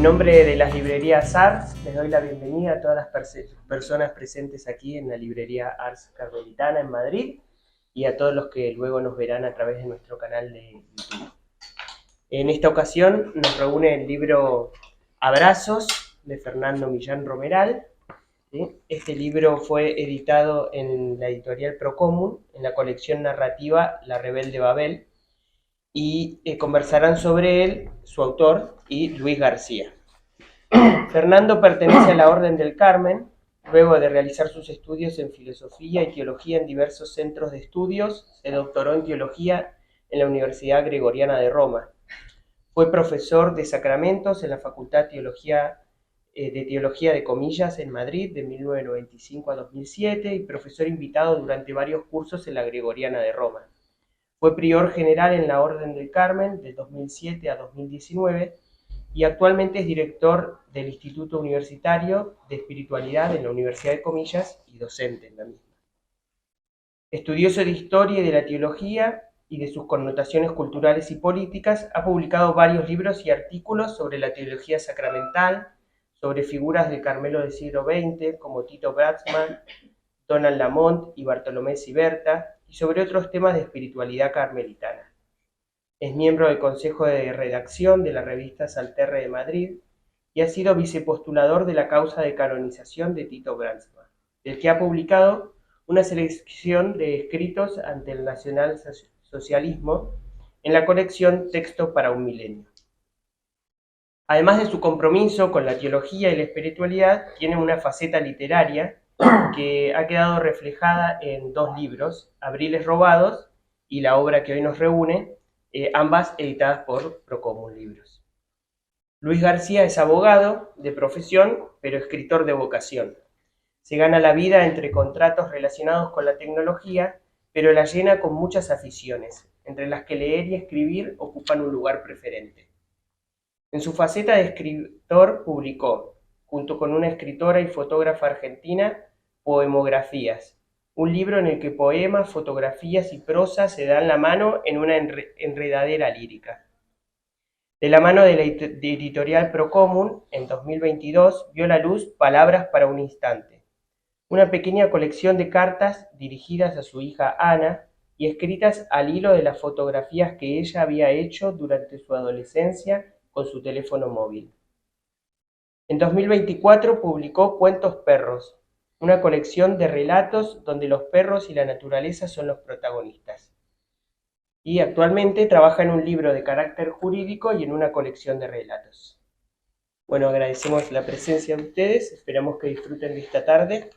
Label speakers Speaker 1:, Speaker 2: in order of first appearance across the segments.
Speaker 1: En nombre de las librerías Ars, les doy la bienvenida a todas las personas presentes aquí en la librería Ars Carmelitana en Madrid y a todos los que luego nos verán a través de nuestro canal de YouTube. En esta ocasión nos reúne el libro Abrazos de Fernando Millán Romeral. ¿Sí? Este libro fue editado en la editorial Procomún, en la colección narrativa La Rebelde Babel, y conversarán sobre él su autor y Luis García. Fernando pertenece a la Orden del Carmen, luego de realizar sus estudios en filosofía y teología en diversos centros de estudios, se doctoró en teología en la Universidad Gregoriana de Roma. Fue profesor de sacramentos en la Facultad de Teología de Comillas en Madrid de 1995 a 2007 y profesor invitado durante varios cursos en la Gregoriana de Roma. Fue prior general en la Orden del Carmen de 2007 a 2019 y actualmente es director del Instituto Universitario de Espiritualidad en la Universidad de Comillas y docente en la misma. Estudioso de Historia y de la Teología y de sus connotaciones culturales y políticas, ha publicado varios libros y artículos sobre la teología sacramental, sobre figuras del Carmelo del siglo XX como Tito Bratzmann, Donald Lamont y Bartolomé Siberta, y sobre otros temas de espiritualidad carmelitana. Es miembro del Consejo de Redacción de la revista Salterre de Madrid y ha sido vicepostulador de la causa de canonización de Tito Bratzmann, del que ha publicado una selección de escritos ante el nacionalsocialismo en la colección Textos para un Milenio. Además de su compromiso con la teología y la espiritualidad, tiene una faceta literaria que ha quedado reflejada en dos libros, Abriles Robados y la obra que hoy nos reúne, ambas editadas por Procomún Libros. Luis García es abogado de profesión, pero escritor de vocación. Se gana la vida entre contratos relacionados con la tecnología, pero la llena con muchas aficiones, entre las que leer y escribir ocupan un lugar preferente. En su faceta de escritor publicó, junto con una escritora y fotógrafa argentina, Poemografías, un libro en el que poemas, fotografías y prosa se dan la mano en una enredadera lírica. De la mano de la editorial Procomún, en 2022 vio la luz Palabras para un instante, una pequeña colección de cartas dirigidas a su hija Ana y escritas al hilo de las fotografías que ella había hecho durante su adolescencia con su teléfono móvil. En 2024 publicó Cuentos Perros, una colección de relatos donde los perros y la naturaleza son los protagonistas. Y actualmente trabaja en un libro de carácter jurídico y en una colección de relatos. Bueno, agradecemos la presencia de ustedes, esperamos que disfruten de esta tarde.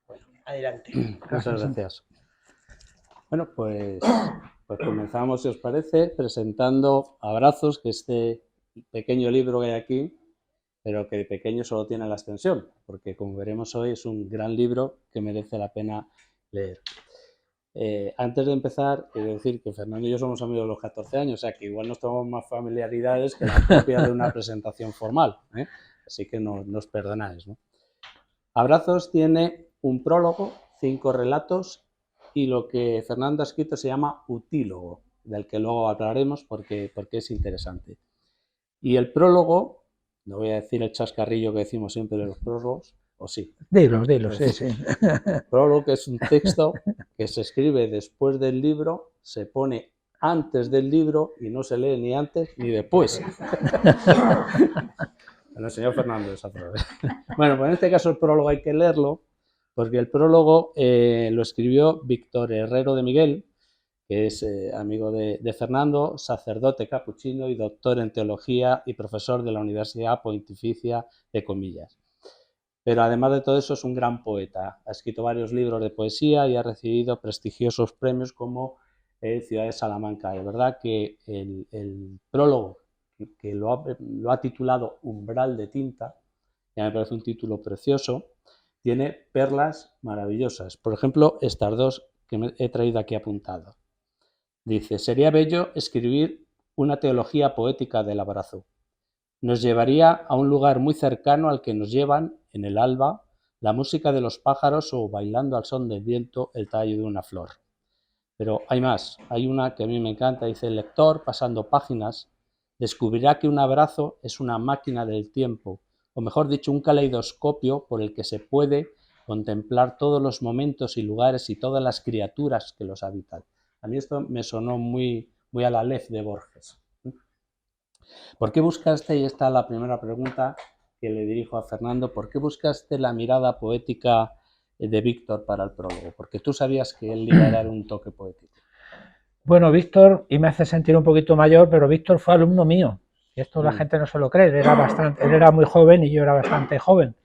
Speaker 1: Bueno, adelante.
Speaker 2: Muchas gracias. Bueno, pues comenzamos, si os parece, presentando Abrazos, que este pequeño libro que hay aquí, pero que de pequeño solo tiene la extensión, porque como veremos hoy es un gran libro que merece la pena leer. Antes de empezar, quiero decir que Fernando y yo somos amigos de los 14 años, o sea que igual nos tomamos más familiaridades que la propia de una presentación formal, ¿eh? Así que nos perdonáis, ¿no? Abrazos tiene un prólogo, 5 relatos y lo que Fernando ha escrito se llama utílogo, del que luego hablaremos porque es interesante. Y el prólogo, no voy a decir el chascarrillo que decimos siempre de los prólogos, o sí.
Speaker 3: Dilos, sí.
Speaker 2: Prólogo es un texto que se escribe después del libro, se pone antes del libro y no se lee ni antes ni después. Bueno, el señor Fernando es otra vez. Bueno, pues en este caso el prólogo hay que leerlo, porque el prólogo lo escribió Víctor Herrero de Miguel, que es amigo de Fernando, sacerdote capuchino y doctor en teología y profesor de la Universidad Pontificia de Comillas. Pero además de todo eso es un gran poeta. Ha escrito varios libros de poesía y ha recibido prestigiosos premios como Ciudad de Salamanca. De verdad que el prólogo, que lo ha titulado Umbral de tinta, ya me parece un título precioso, tiene perlas maravillosas. Por ejemplo, estas dos que me he traído aquí apuntadas. Dice, sería bello escribir una teología poética del abrazo. Nos llevaría a un lugar muy cercano al que nos llevan, en el alba, la música de los pájaros o bailando al son del viento el tallo de una flor. Pero hay más, hay una que a mí me encanta, dice el lector, pasando páginas, descubrirá que un abrazo es una máquina del tiempo, o mejor dicho, un caleidoscopio por el que se puede contemplar todos los momentos y lugares y todas las criaturas que los habitan. A mí esto me sonó muy a la Aleph de Borges. ¿Por qué buscaste, y esta es la primera pregunta que le dirijo a Fernando, por qué buscaste la mirada poética de Víctor para el prólogo? Porque tú sabías que él le iba a dar un toque poético.
Speaker 3: Bueno, Víctor, y me hace sentir un poquito mayor, pero Víctor fue alumno mío. Y esto la gente no se lo cree, él era muy joven y yo era bastante joven.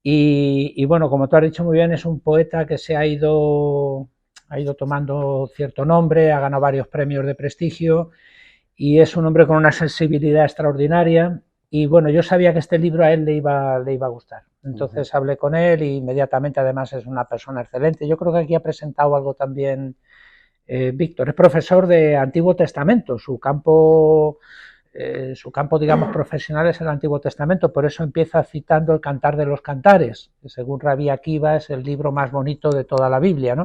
Speaker 3: Y bueno, como tú has dicho muy bien, es un poeta que ha ido tomando cierto nombre, ha ganado varios premios de prestigio y es un hombre con una sensibilidad extraordinaria. Y bueno, yo sabía que este libro a él le iba a gustar. Entonces hablé con él y inmediatamente, además, es una persona excelente. Yo creo que aquí ha presentado algo también. Víctor es profesor de Antiguo Testamento, su campo, digamos, profesional es el Antiguo Testamento, por eso empieza citando el Cantar de los Cantares, que según Rabbi Akiva es el libro más bonito de toda la Biblia, ¿no?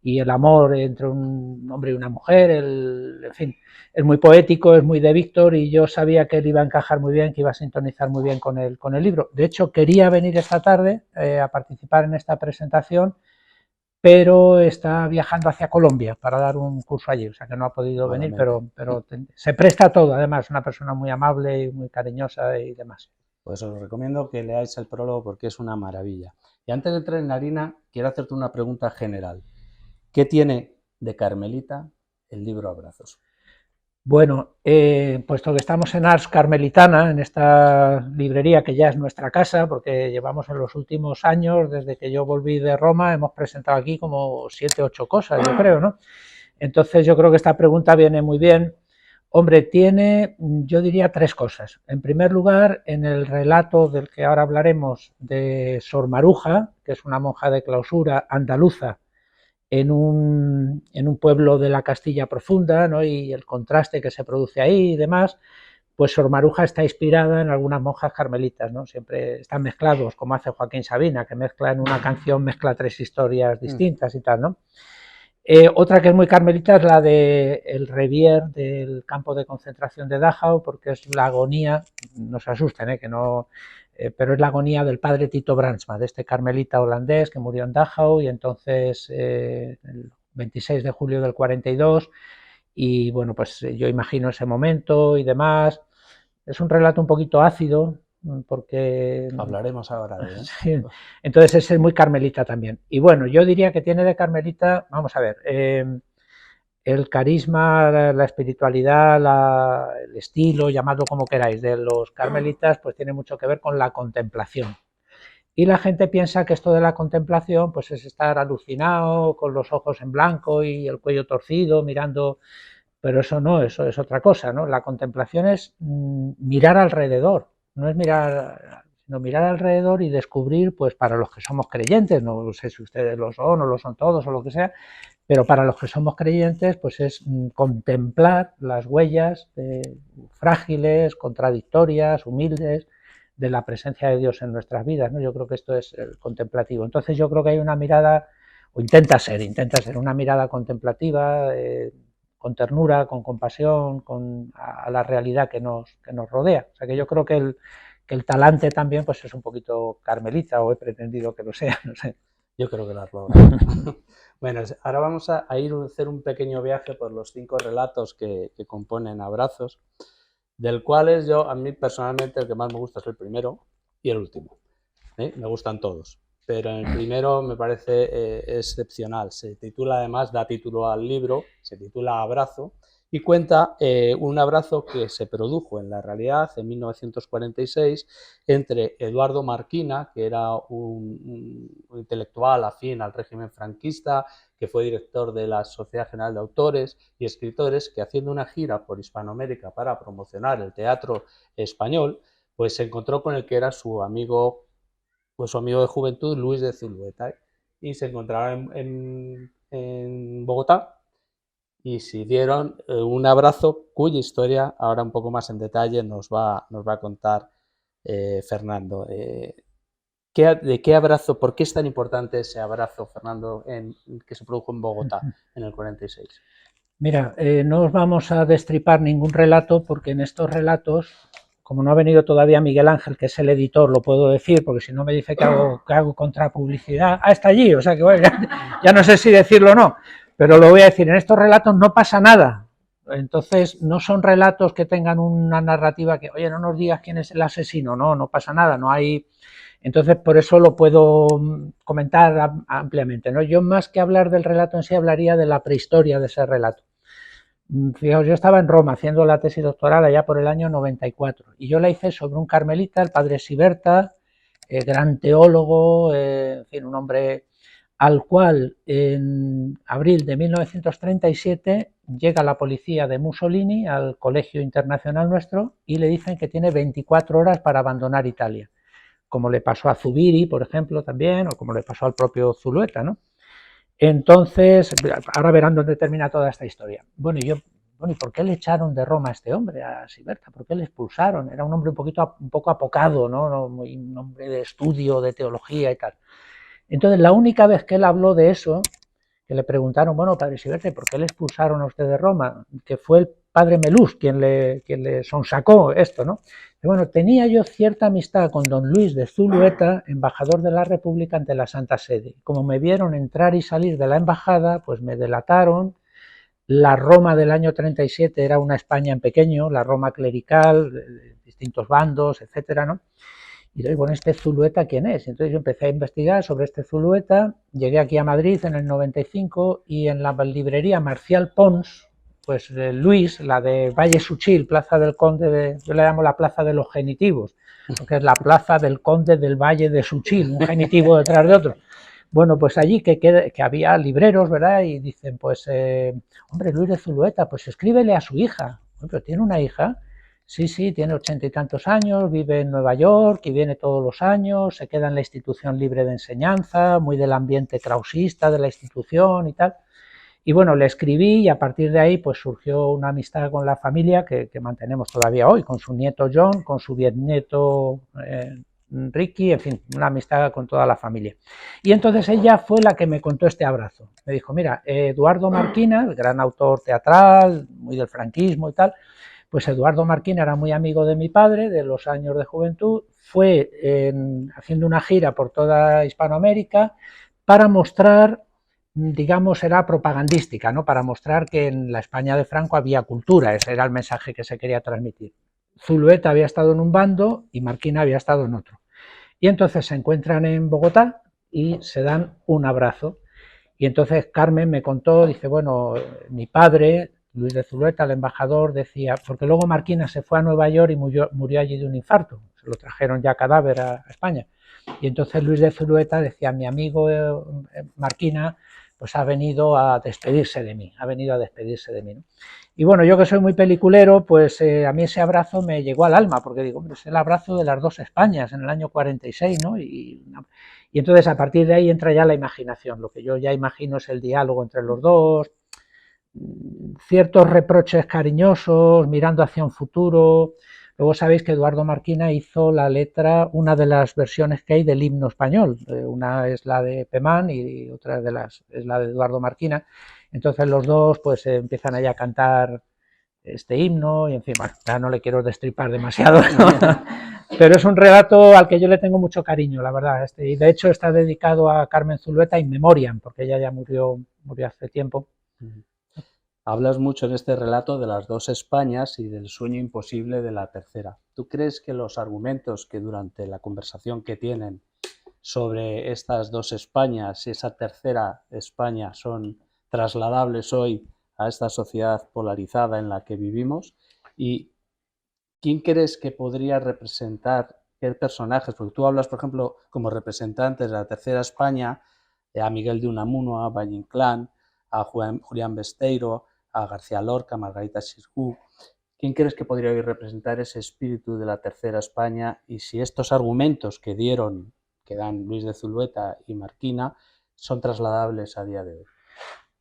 Speaker 3: Y el amor entre un hombre y una mujer, en fin, es muy poético, es muy de Víctor, y yo sabía que él iba a encajar muy bien, que iba a sintonizar muy bien con el libro. De hecho, quería venir esta tarde a participar en esta presentación, pero está viajando hacia Colombia para dar un curso allí, o sea que no ha podido venir, pero se presta a todo, además, una persona muy amable y muy cariñosa y demás.
Speaker 2: Pues os recomiendo que leáis el prólogo porque es una maravilla. Y antes de entrar en la harina, quiero hacerte una pregunta general. ¿Qué tiene de Carmelita el libro Abrazos?
Speaker 3: Bueno, puesto que estamos en Ars Carmelitana, en esta librería que ya es nuestra casa, porque llevamos en los últimos años, desde que yo volví de Roma, hemos presentado aquí como 7 u 8 cosas, yo creo, ¿no? Entonces yo creo que esta pregunta viene muy bien. Hombre, tiene, yo diría, 3 cosas. En primer lugar, en el relato del que ahora hablaremos de Sor Maruja, que es una monja de clausura andaluza, en un pueblo de la Castilla profunda, ¿no? Y el contraste que se produce ahí y demás, pues Sor Maruja está inspirada en algunas monjas carmelitas, ¿no? Siempre están mezclados, como hace Joaquín Sabina, que mezcla en una canción, mezcla 3 historias distintas y tal, ¿no? Otra que es muy carmelita es la de el revier del campo de concentración de Dachau, porque es la agonía, no se asusten, que no, pero es la agonía del padre Tito Brandsma, de este carmelita holandés que murió en Dachau, y entonces el 26 de julio del 42, y bueno, pues yo imagino ese momento y demás. Es un relato un poquito ácido, porque
Speaker 2: hablaremos ahora de eso.
Speaker 3: Sí, entonces es muy carmelita también. Y bueno, yo diría que tiene de carmelita, vamos a ver, el carisma, la espiritualidad, el estilo, llamadlo como queráis, de los carmelitas, pues tiene mucho que ver con la contemplación. Y la gente piensa que esto de la contemplación pues es estar alucinado, con los ojos en blanco y el cuello torcido, mirando, pero eso no, eso es otra cosa, ¿no? La contemplación es mirar alrededor, no es mirar, sino mirar alrededor y descubrir, pues para los que somos creyentes, no sé si ustedes lo son o lo son todos o lo que sea, pero para los que somos creyentes, pues es contemplar las huellas frágiles, contradictorias, humildes, de la presencia de Dios en nuestras vidas, ¿no? Yo creo que esto es el contemplativo. Entonces yo creo que hay una mirada, o intenta ser una mirada contemplativa, con ternura, con compasión, a la realidad que nos rodea. O sea que yo creo que el talante también pues es un poquito carmelita, o he pretendido que lo sea, no sé.
Speaker 2: Yo creo que lo has logrado. Bueno, ahora vamos a ir a hacer un pequeño viaje por los 5 relatos que componen Abrazos, del cual a mí personalmente el que más me gusta es el primero y el último. Me gustan todos, pero el primero me parece excepcional. Se titula, además, da título al libro, se titula Abrazo, y cuenta un abrazo que se produjo en la realidad en 1946 entre Eduardo Marquina, que era un intelectual afín al régimen franquista, que fue director de la Sociedad General de Autores y Escritores, que haciendo una gira por Hispanoamérica para promocionar el teatro español, pues se encontró con el que era su amigo de juventud, Luis de Zulueta, y se encontraron en Bogotá y se dieron un abrazo cuya historia ahora un poco más en detalle nos va a contar Fernando. ¿De qué abrazo, por qué es tan importante ese abrazo, Fernando, que se produjo en Bogotá en el 46?
Speaker 3: Mira, no os vamos a destripar ningún relato porque en estos relatos, como no ha venido todavía Miguel Ángel, que es el editor, lo puedo decir, porque si no me dice que hago contrapublicidad. Ah, está allí, o sea que bueno, ya no sé si decirlo o no, pero lo voy a decir, en estos relatos no pasa nada. Entonces, no son relatos que tengan una narrativa que, oye, no nos digas quién es el asesino, no pasa nada, no hay... Entonces, por eso lo puedo comentar ampliamente, ¿no? Yo, más que hablar del relato en sí, hablaría de la prehistoria de ese relato. Fijaos, yo estaba en Roma haciendo la tesis doctoral allá por el año 94 y yo la hice sobre un carmelita, el padre Siberta, gran teólogo, en fin, un hombre al cual en abril de 1937 llega la policía de Mussolini al colegio internacional nuestro y le dicen que tiene 24 horas para abandonar Italia, como le pasó a Zubiri, por ejemplo, también, o como le pasó al propio Zulueta, ¿no? Entonces, ahora verán dónde termina toda esta historia. Bueno, ¿y por qué le echaron de Roma a este hombre, a Siberta? ¿Por qué le expulsaron? Era un hombre un poco apocado, ¿no? Un hombre de estudio, de teología y tal. Entonces, la única vez que él habló de eso, que le preguntaron, bueno, padre Siberta, ¿por qué le expulsaron a usted de Roma? Que fue el padre Melús quien le sonsacó esto, ¿no? Y bueno, tenía yo cierta amistad con don Luis de Zulueta, embajador de la República ante la Santa Sede. Como me vieron entrar y salir de la embajada, pues me delataron. La Roma del año 37 era una España en pequeño, la Roma clerical, distintos bandos, etcétera, ¿no? Y digo, bueno, ¿este Zulueta quién es? Entonces yo empecé a investigar sobre este Zulueta, llegué aquí a Madrid en el 95 y en la librería Marcial Pons, pues Luis, la de Valle Suchil, Plaza del Conde, yo le llamo la Plaza de los Genitivos, porque es la Plaza del Conde del Valle de Suchil, un genitivo detrás de otro. Bueno, pues allí que había libreros, ¿verdad? Y dicen, pues, hombre, Luis de Zulueta, pues escríbele a su hija. Pero tiene una hija. Sí, tiene 80 y tantos años, vive en Nueva York y viene todos los años, se queda en la institución libre de enseñanza, muy del ambiente krausista de la institución y tal. Y bueno, le escribí y a partir de ahí pues surgió una amistad con la familia que mantenemos todavía hoy, con su nieto John, con su bisnieto Ricky, en fin, una amistad con toda la familia. Y entonces ella fue la que me contó este abrazo. Me dijo, mira, Eduardo Marquina, el gran autor teatral, muy del franquismo y tal, pues Eduardo Marquina era muy amigo de mi padre, de los años de juventud, fue haciendo una gira por toda Hispanoamérica para mostrar, digamos, era propagandística, ¿no? Para mostrar que en la España de Franco había cultura, ese era el mensaje que se quería transmitir. Zulueta había estado en un bando y Marquina había estado en otro. Y entonces se encuentran en Bogotá y se dan un abrazo. Y entonces Carmen me contó, dice, bueno, mi padre, Luis de Zulueta, el embajador, decía, porque luego Marquina se fue a Nueva York y murió allí de un infarto, se lo trajeron ya cadáver a España. Y entonces Luis de Zulueta decía, mi amigo Marquina, pues ha venido a despedirse de mí, ¿no? Y bueno, yo que soy muy peliculero, pues a mí ese abrazo me llegó al alma, porque digo, hombre, es el abrazo de las dos Españas en el año 46, ¿no? Y entonces a partir de ahí entra ya la imaginación, lo que yo ya imagino es el diálogo entre los dos, ciertos reproches cariñosos, mirando hacia un futuro. Luego sabéis que Eduardo Marquina hizo la letra, una de las versiones que hay del himno español, una es la de Pemán y otra es la de Eduardo Marquina. Entonces los dos pues empiezan allá a cantar este himno y en fin, bueno, ya no le quiero destripar demasiado, ¿no? Pero es un relato al que yo le tengo mucho cariño, la verdad. Y de hecho está dedicado a Carmen Zulueta in memoriam, porque ella ya murió hace tiempo.
Speaker 2: Hablas mucho en este relato de las dos Españas y del sueño imposible de la tercera. ¿Tú crees que los argumentos que durante la conversación que tienen sobre estas dos Españas y esa tercera España son trasladables hoy a esta sociedad polarizada en la que vivimos? ¿Y quién crees que podría representar qué personajes? Porque tú hablas, por ejemplo, como representantes de la tercera España, a Miguel de Unamuno, a Valle Inclán, a Julián Besteiro, a García Lorca, a Margarita Xirgu. ¿Quién crees que podría hoy representar ese espíritu de la tercera España? Y si estos argumentos que dan Luis de Zulueta y Marquina, son trasladables a día de hoy.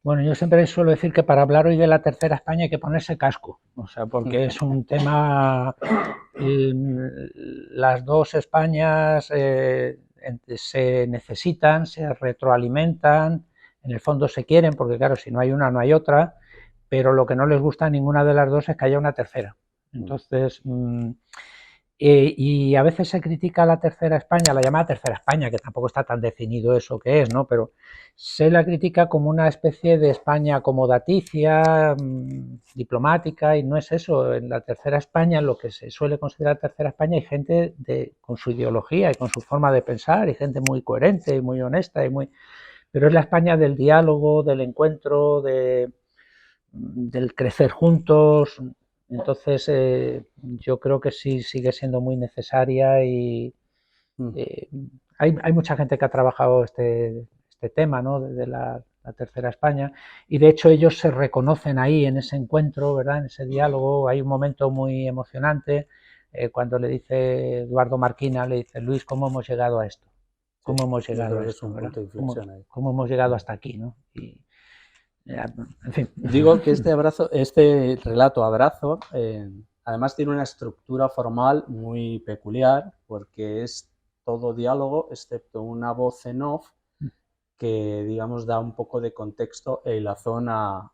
Speaker 3: Bueno, yo siempre suelo decir que para hablar hoy de la tercera España hay que ponerse casco, o sea, porque es un tema, las dos Españas se necesitan, se retroalimentan, en el fondo se quieren, porque claro, si no hay una no hay otra, pero lo que no les gusta a ninguna de las dos es que haya una tercera. Entonces, y a veces se critica la tercera España, la llamada tercera España, que tampoco está tan definido eso que es, ¿no? Pero se la critica como una especie de España acomodaticia, diplomática, y no es eso. En la tercera España, lo que se suele considerar tercera España, hay gente con su ideología y con su forma de pensar, y gente muy coherente y muy honesta, pero es la España del diálogo, del encuentro, del crecer juntos. Entonces, yo creo que sí sigue siendo muy necesaria y hay mucha gente que ha trabajado este tema, ¿no? De la tercera España, y de hecho ellos se reconocen ahí en ese encuentro, ¿verdad? En ese diálogo. Hay un momento muy emocionante cuando le dice Eduardo Marquina, le dice: Luis, ¿cómo hemos llegado a esto? ¿Cómo hemos llegado a esto? ¿Cómo hemos llegado hasta aquí, ¿no? Y, en fin.
Speaker 2: Digo que este relato Abrazo, además tiene una estructura formal muy peculiar, porque es todo diálogo, excepto una voz en off que, digamos, da un poco de contexto e hilazón a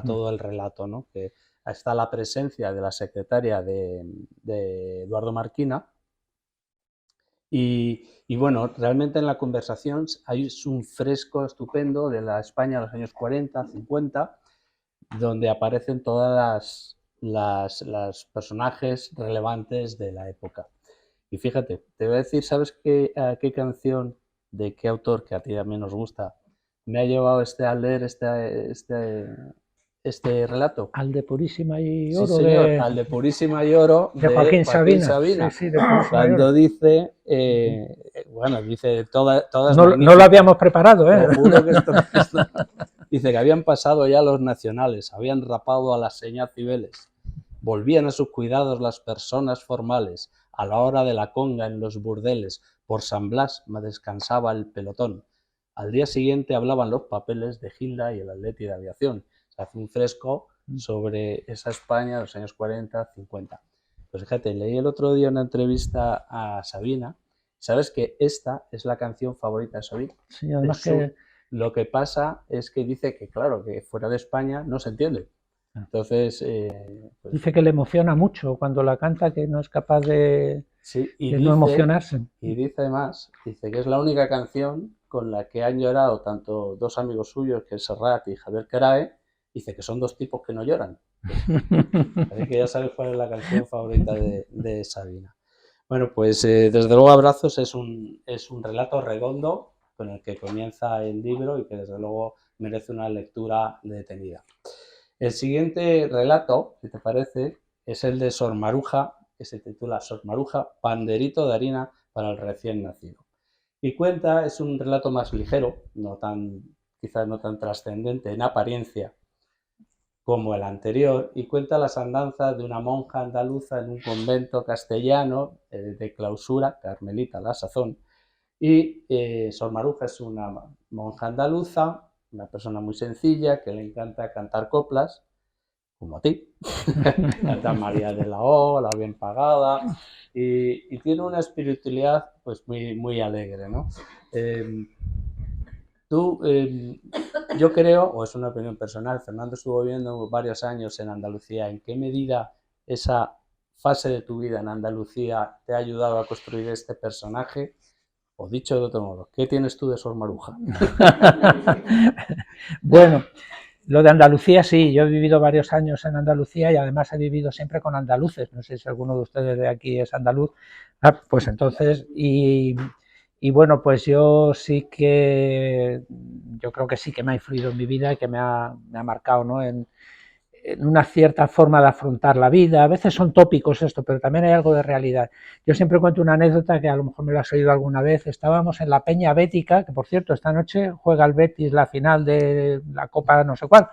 Speaker 2: todo el relato, ¿no? Que está la presencia de la secretaria de Eduardo Marquina. Y bueno, realmente en la conversación hay un fresco estupendo de la España de los años 40, 50, donde aparecen todas las personajes relevantes de la época. Y fíjate, te voy a decir, ¿sabes qué canción de qué autor, que a ti también nos gusta, me ha llevado a leer este relato?
Speaker 3: Al de Purísima y Oro.
Speaker 2: Sí, señor, al de Purísima y Oro
Speaker 3: de Joaquín Sabina.
Speaker 2: Sí, de cuando dice, bueno, dice todas
Speaker 3: no lo habíamos preparado, ¿eh?
Speaker 2: Te juro que esto dice que habían pasado ya los nacionales, habían rapado a las señas Cibeles, volvían a sus cuidados las personas formales, a la hora de la conga en los burdeles, por San Blas me descansaba el pelotón. Al día siguiente hablaban los papeles de Gilda y el Atleti de Aviación. Se hace un fresco sobre esa España de los años 40, 50. Pues fíjate, leí el otro día una entrevista a Sabina. ¿Sabes que esta es la canción favorita de Sabina?
Speaker 3: Sí, además
Speaker 2: Lo que pasa es que dice que, claro, que fuera de España no se entiende. Entonces...
Speaker 3: pues, dice que le emociona mucho cuando la canta, que no es capaz de no emocionarse.
Speaker 2: Y dice además, dice que es la única canción con la que han llorado tanto dos amigos suyos, que es Serrat y Javier Querae. Dice que son dos tipos que no lloran. Así que ya sabes cuál es la canción favorita de Sabina. Bueno, pues desde luego Abrazos es un relato redondo con el que comienza el libro y que desde luego merece una lectura detenida. El siguiente relato, si te parece, es el de Sor Maruja, que se titula Sor Maruja, panderito de harina para el recién nacido. Y cuenta, es un relato más ligero, quizás no tan trascendente en apariencia como el anterior, y cuenta las andanzas de una monja andaluza en un convento castellano de clausura, carmelita a la sazón. Y Sor Maruja es una monja andaluza, una persona muy sencilla, que le encanta cantar coplas, como a ti. Canta María de la O, La Bien Pagada, y tiene una espiritualidad pues muy, muy alegre, ¿no? Yo creo, o es una opinión personal, Fernando estuvo viviendo varios años en Andalucía. ¿En qué medida esa fase de tu vida en Andalucía te ha ayudado a construir este personaje? O dicho de otro modo, ¿qué tienes tú de Sor Maruja?
Speaker 3: Bueno, lo de Andalucía sí, yo he vivido varios años en Andalucía y además he vivido siempre con andaluces. No sé si alguno de ustedes de aquí es andaluz. Pues entonces, y bueno, pues yo creo que sí que me ha influido en mi vida y que me ha marcado, ¿no? En una cierta forma de afrontar la vida. A veces son tópicos esto, pero también hay algo de realidad. Yo siempre cuento una anécdota que a lo mejor me la has oído alguna vez. Estábamos en la Peña Bética, que por cierto esta noche juega el Betis la final de la Copa no sé cuál,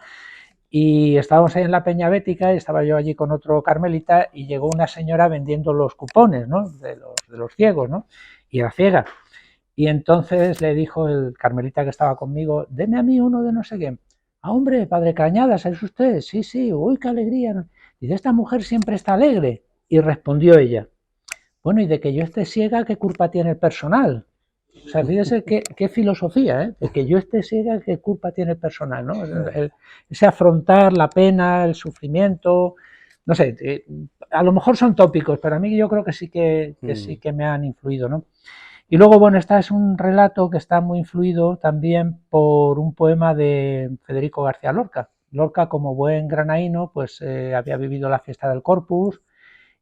Speaker 3: y estábamos ahí en la Peña Bética y estaba yo allí con otro carmelita y llegó una señora vendiendo los cupones, ¿no? de los ciegos, ¿no? Y era ciega. Y entonces le dijo el carmelita que estaba conmigo: deme a mí uno de no sé qué. Ah, hombre, padre Cañadas, ¿es usted? Sí, sí, uy, qué alegría. Dice: esta mujer siempre está alegre. Y respondió ella: bueno, y de que yo esté ciega, ¿qué culpa tiene el personal? O sea, fíjese qué filosofía, ¿eh? De que yo esté ciega, qué culpa tiene el personal, ¿no? Ese afrontar la pena, el sufrimiento, no sé, a lo mejor son tópicos, pero a mí yo creo que sí que me han influido, ¿no? Y luego, bueno, este es un relato que está muy influido también por un poema de Federico García Lorca. Lorca, como buen granaíno, pues había vivido la fiesta del Corpus,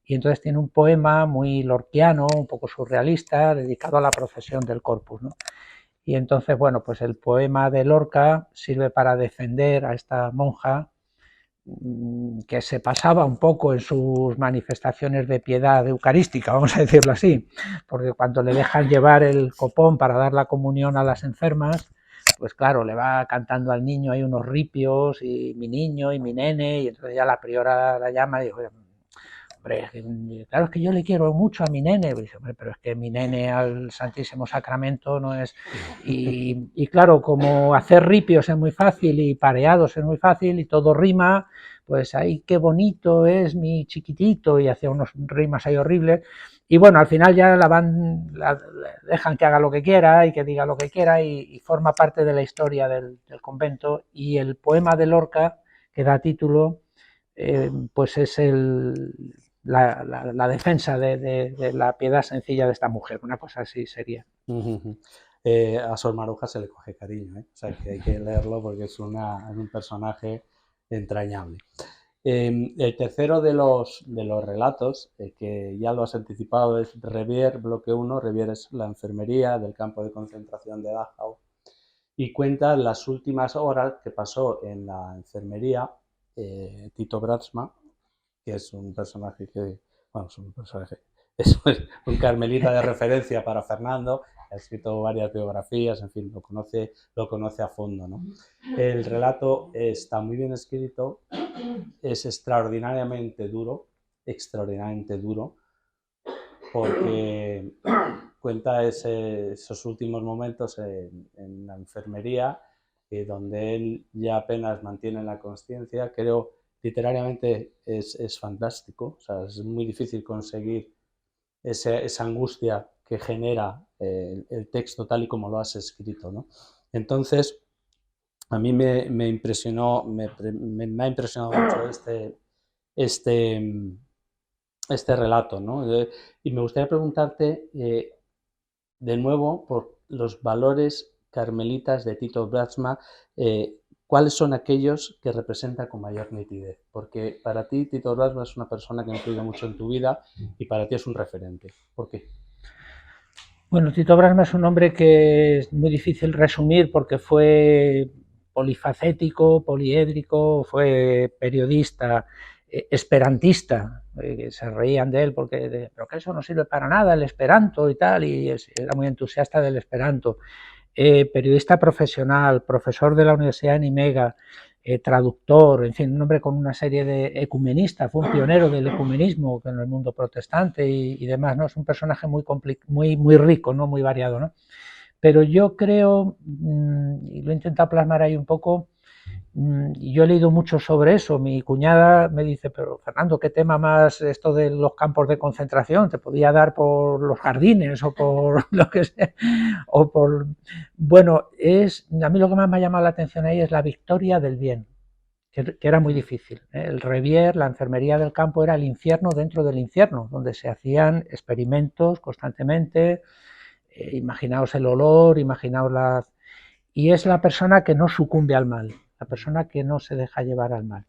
Speaker 3: y entonces tiene un poema muy lorquiano, un poco surrealista, dedicado a la procesión del Corpus, ¿no? Y entonces, bueno, pues el poema de Lorca sirve para defender a esta monja que se pasaba un poco en sus manifestaciones de piedad eucarística, vamos a decirlo así, porque cuando le dejan llevar el copón para dar la comunión a las enfermas, pues claro, le va cantando al niño, hay unos ripios, y mi niño y mi nene, y entonces ya la priora la llama y dice, hombre, claro, es que yo le quiero mucho a mi nene, dice, hombre, pero es que mi nene al Santísimo Sacramento no es... Y claro, como hacer ripios es muy fácil y pareados es muy fácil y todo rima, pues ay, qué bonito es mi chiquitito, y hacía unos rimas ahí horribles. Y bueno, al final ya la dejan que haga lo que quiera y que diga lo que quiera, y forma parte de la historia del convento. Y el poema de Lorca, que da título, pues es la defensa de la piedad sencilla de esta mujer, una cosa así sería.
Speaker 2: A Sor Maruja se le coge cariño, ¿eh? O sea que hay que leerlo porque es un personaje entrañable. El tercero de los relatos, que ya lo has anticipado, es Revier, bloque 1. Revier es la enfermería del campo de concentración de Dachau, y cuenta las últimas horas que pasó en la enfermería Tito Bratzma, que es un personaje es un carmelita de referencia para Fernando, ha escrito varias biografías, en fin, lo conoce a fondo, ¿no? El relato está muy bien escrito, es extraordinariamente duro, porque cuenta esos últimos momentos en la enfermería, donde él ya apenas mantiene la consciencia. Creo literariamente es fantástico, o sea, es muy difícil conseguir esa angustia que genera el texto tal y como lo has escrito, ¿no? Entonces, a mí me ha impresionado mucho este relato, ¿no? Y me gustaría preguntarte de nuevo por los valores carmelitas de Tito Bratzma, ¿cuáles son aquellos que representa con mayor nitidez? Porque para ti Tito Bratzma es una persona que ha influido mucho en tu vida y para ti es un referente. ¿Por qué?
Speaker 3: Bueno, Tito Bratzma es un hombre que es muy difícil resumir porque fue polifacético, poliédrico, fue periodista, esperantista, se reían de él porque pero que eso no sirve para nada, el esperanto y tal, y era muy entusiasta del esperanto. Periodista profesional, profesor de la Universidad de Nimega, traductor, en fin, un hombre con una serie de ecumenistas, fue un pionero del ecumenismo en el mundo protestante y demás, ¿no? Es un personaje muy rico, ¿no? Muy variado, ¿no? Pero yo creo, y lo he intentado plasmar ahí un poco, y yo he leído mucho sobre eso. Mi cuñada me dice, pero Fernando, ¿qué tema más esto de los campos de concentración? Te podía dar por los jardines o por lo que sea. O por... Bueno, a mí lo que más me ha llamado la atención ahí es la victoria del bien, que era muy difícil. El Revier, la enfermería del campo, era el infierno dentro del infierno, donde se hacían experimentos constantemente. Imaginaos el olor, imaginaos las... Y es la persona que no sucumbe al mal, la persona que no se deja llevar al mal.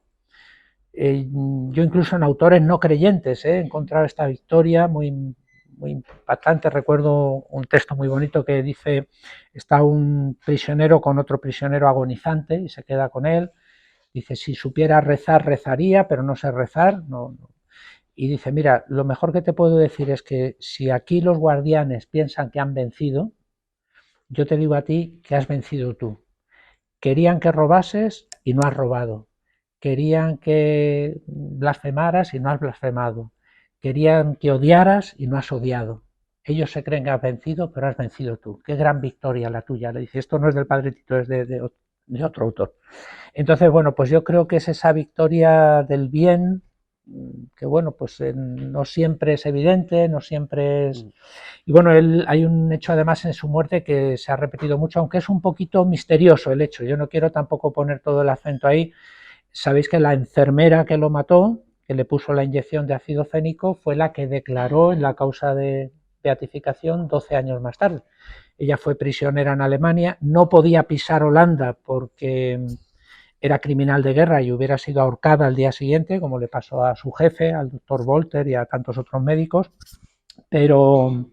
Speaker 3: Yo incluso en autores no creyentes he encontrado esta victoria muy impactante. Recuerdo un texto muy bonito que dice, está un prisionero con otro prisionero agonizante y se queda con él. Dice, si supiera rezar, rezaría, pero no sé rezar. No. Y dice, mira, lo mejor que te puedo decir es que si aquí los guardianes piensan que han vencido, yo te digo a ti que has vencido tú. Querían que robases y no has robado. Querían que blasfemaras y no has blasfemado. Querían que odiaras y no has odiado. Ellos se creen que has vencido, pero has vencido tú. Qué gran victoria la tuya. Le dice, esto no es del padre Tito, es de otro autor. Entonces, bueno, pues yo creo que es esa victoria del bien que bueno, pues no siempre es evidente, no siempre es... Y bueno, hay un hecho además en su muerte que se ha repetido mucho, aunque es un poquito misterioso el hecho. Yo no quiero tampoco poner todo el acento ahí. Sabéis que la enfermera que lo mató, que le puso la inyección de ácido fénico, fue la que declaró en la causa de beatificación 12 años más tarde. Ella fue prisionera en Alemania, no podía pisar Holanda porque era criminal de guerra y hubiera sido ahorcada al día siguiente, como le pasó a su jefe, al doctor Volter y a tantos otros médicos, pero,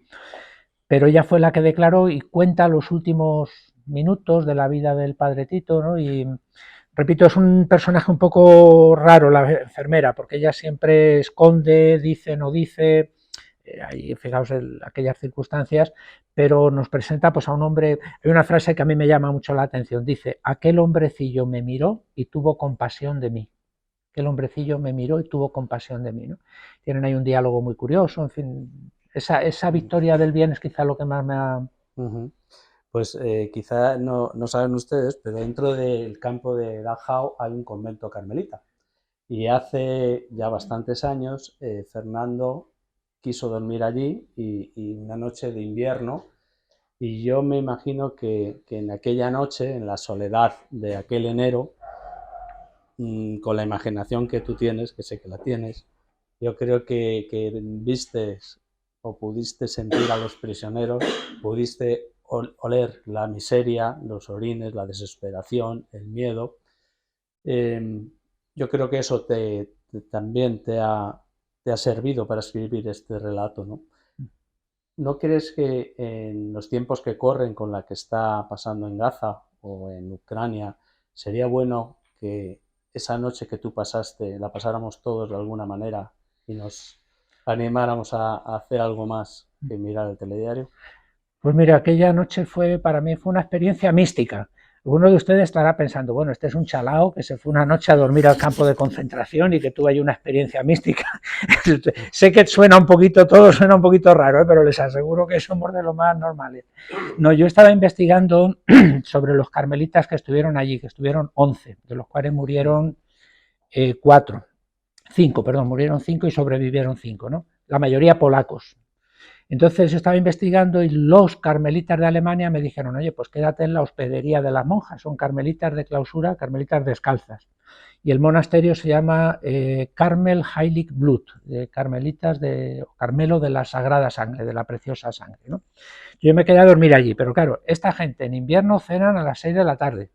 Speaker 3: pero ella fue la que declaró y cuenta los últimos minutos de la vida del padre Tito, ¿no? Y repito, es un personaje un poco raro la enfermera, porque ella siempre esconde, dice, no dice, ahí fijaos en aquellas circunstancias, pero nos presenta pues a un hombre. Hay una frase que a mí me llama mucho la atención, dice: aquel hombrecillo me miró y tuvo compasión de mí. Aquel hombrecillo me miró y tuvo compasión de mí, ¿no? Tienen ahí un diálogo muy curioso, en fin, esa victoria del bien es quizá lo que más me ha...
Speaker 2: Pues quizá no saben ustedes, pero dentro del campo de Dachau hay un convento carmelita. Y hace ya bastantes años Fernando quiso dormir allí y una noche de invierno, y yo me imagino que en aquella noche, en la soledad de aquel enero, con la imaginación que tú tienes, que sé que la tienes, yo creo que vistes o pudiste sentir a los prisioneros, pudiste oler la miseria, los orines, la desesperación, el miedo. Yo creo que eso también te ha servido para escribir este relato, ¿no? ¿No crees que en los tiempos que corren con la que está pasando en Gaza o en Ucrania, sería bueno que esa noche que tú pasaste la pasáramos todos de alguna manera y nos animáramos a hacer algo más que mirar el telediario?
Speaker 3: Pues mira, aquella noche para mí fue una experiencia mística. Alguno de ustedes estará pensando, bueno, este es un chalao que se fue una noche a dormir al campo de concentración y que tuvo ahí una experiencia mística. Sé que todo suena un poquito raro, pero les aseguro que somos de lo más normales. No, yo estaba investigando sobre los carmelitas que estuvieron allí, que estuvieron 11, de los cuales murieron 5, murieron 5 y sobrevivieron 5, ¿no? La mayoría polacos. Entonces yo estaba investigando y los carmelitas de Alemania me dijeron, oye, pues quédate en la hospedería de las monjas, son carmelitas de clausura, carmelitas descalzas. Y el monasterio se llama Carmel Heilig Blut, de carmelitas de Carmelo de la Sagrada Sangre, de la preciosa sangre, ¿no? Yo me quedé a dormir allí, pero claro, esta gente en invierno cenan a las 6 de la tarde.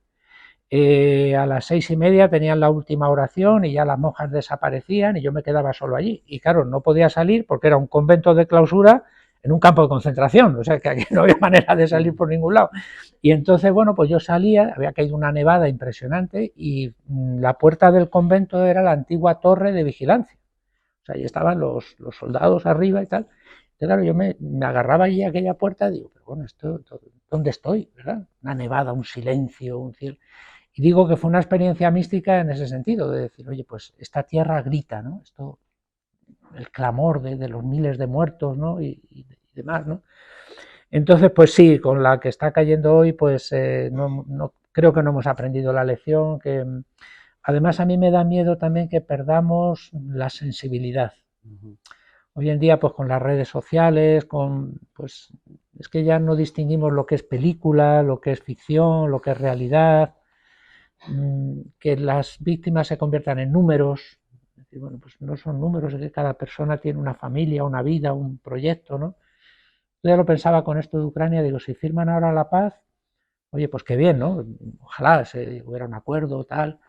Speaker 3: A las 6:30 tenían la última oración y ya las monjas desaparecían y yo me quedaba solo allí. Y claro, no podía salir porque era un convento de clausura en un campo de concentración, o sea que aquí no había manera de salir por ningún lado. Y entonces, bueno, pues yo salía, había caído una nevada impresionante y la puerta del convento era la antigua torre de vigilancia. O sea, ahí estaban los soldados arriba y tal. Entonces, claro, yo me agarraba allí a aquella puerta y digo, pero bueno, ¿dónde estoy? ¿Verdad? Una nevada, un silencio, un cielo. Y digo que fue una experiencia mística en ese sentido, de decir, oye, pues esta tierra grita, ¿no? Esto, el clamor de los miles de muertos, ¿no? Y demás, ¿no? Entonces, pues sí, con la que está cayendo hoy, pues creo que no hemos aprendido la lección, que además a mí me da miedo también que perdamos la sensibilidad. Hoy en día, pues con las redes sociales, pues es que ya no distinguimos lo que es película, lo que es ficción, lo que es realidad, que las víctimas se conviertan en números. Es decir, bueno, pues no son números, es que cada persona tiene una familia, una vida, un proyecto, ¿no? Yo ya lo pensaba con esto de Ucrania, digo, si firman ahora la paz, oye, pues qué bien, ¿no? Ojalá se hubiera un acuerdo, tal.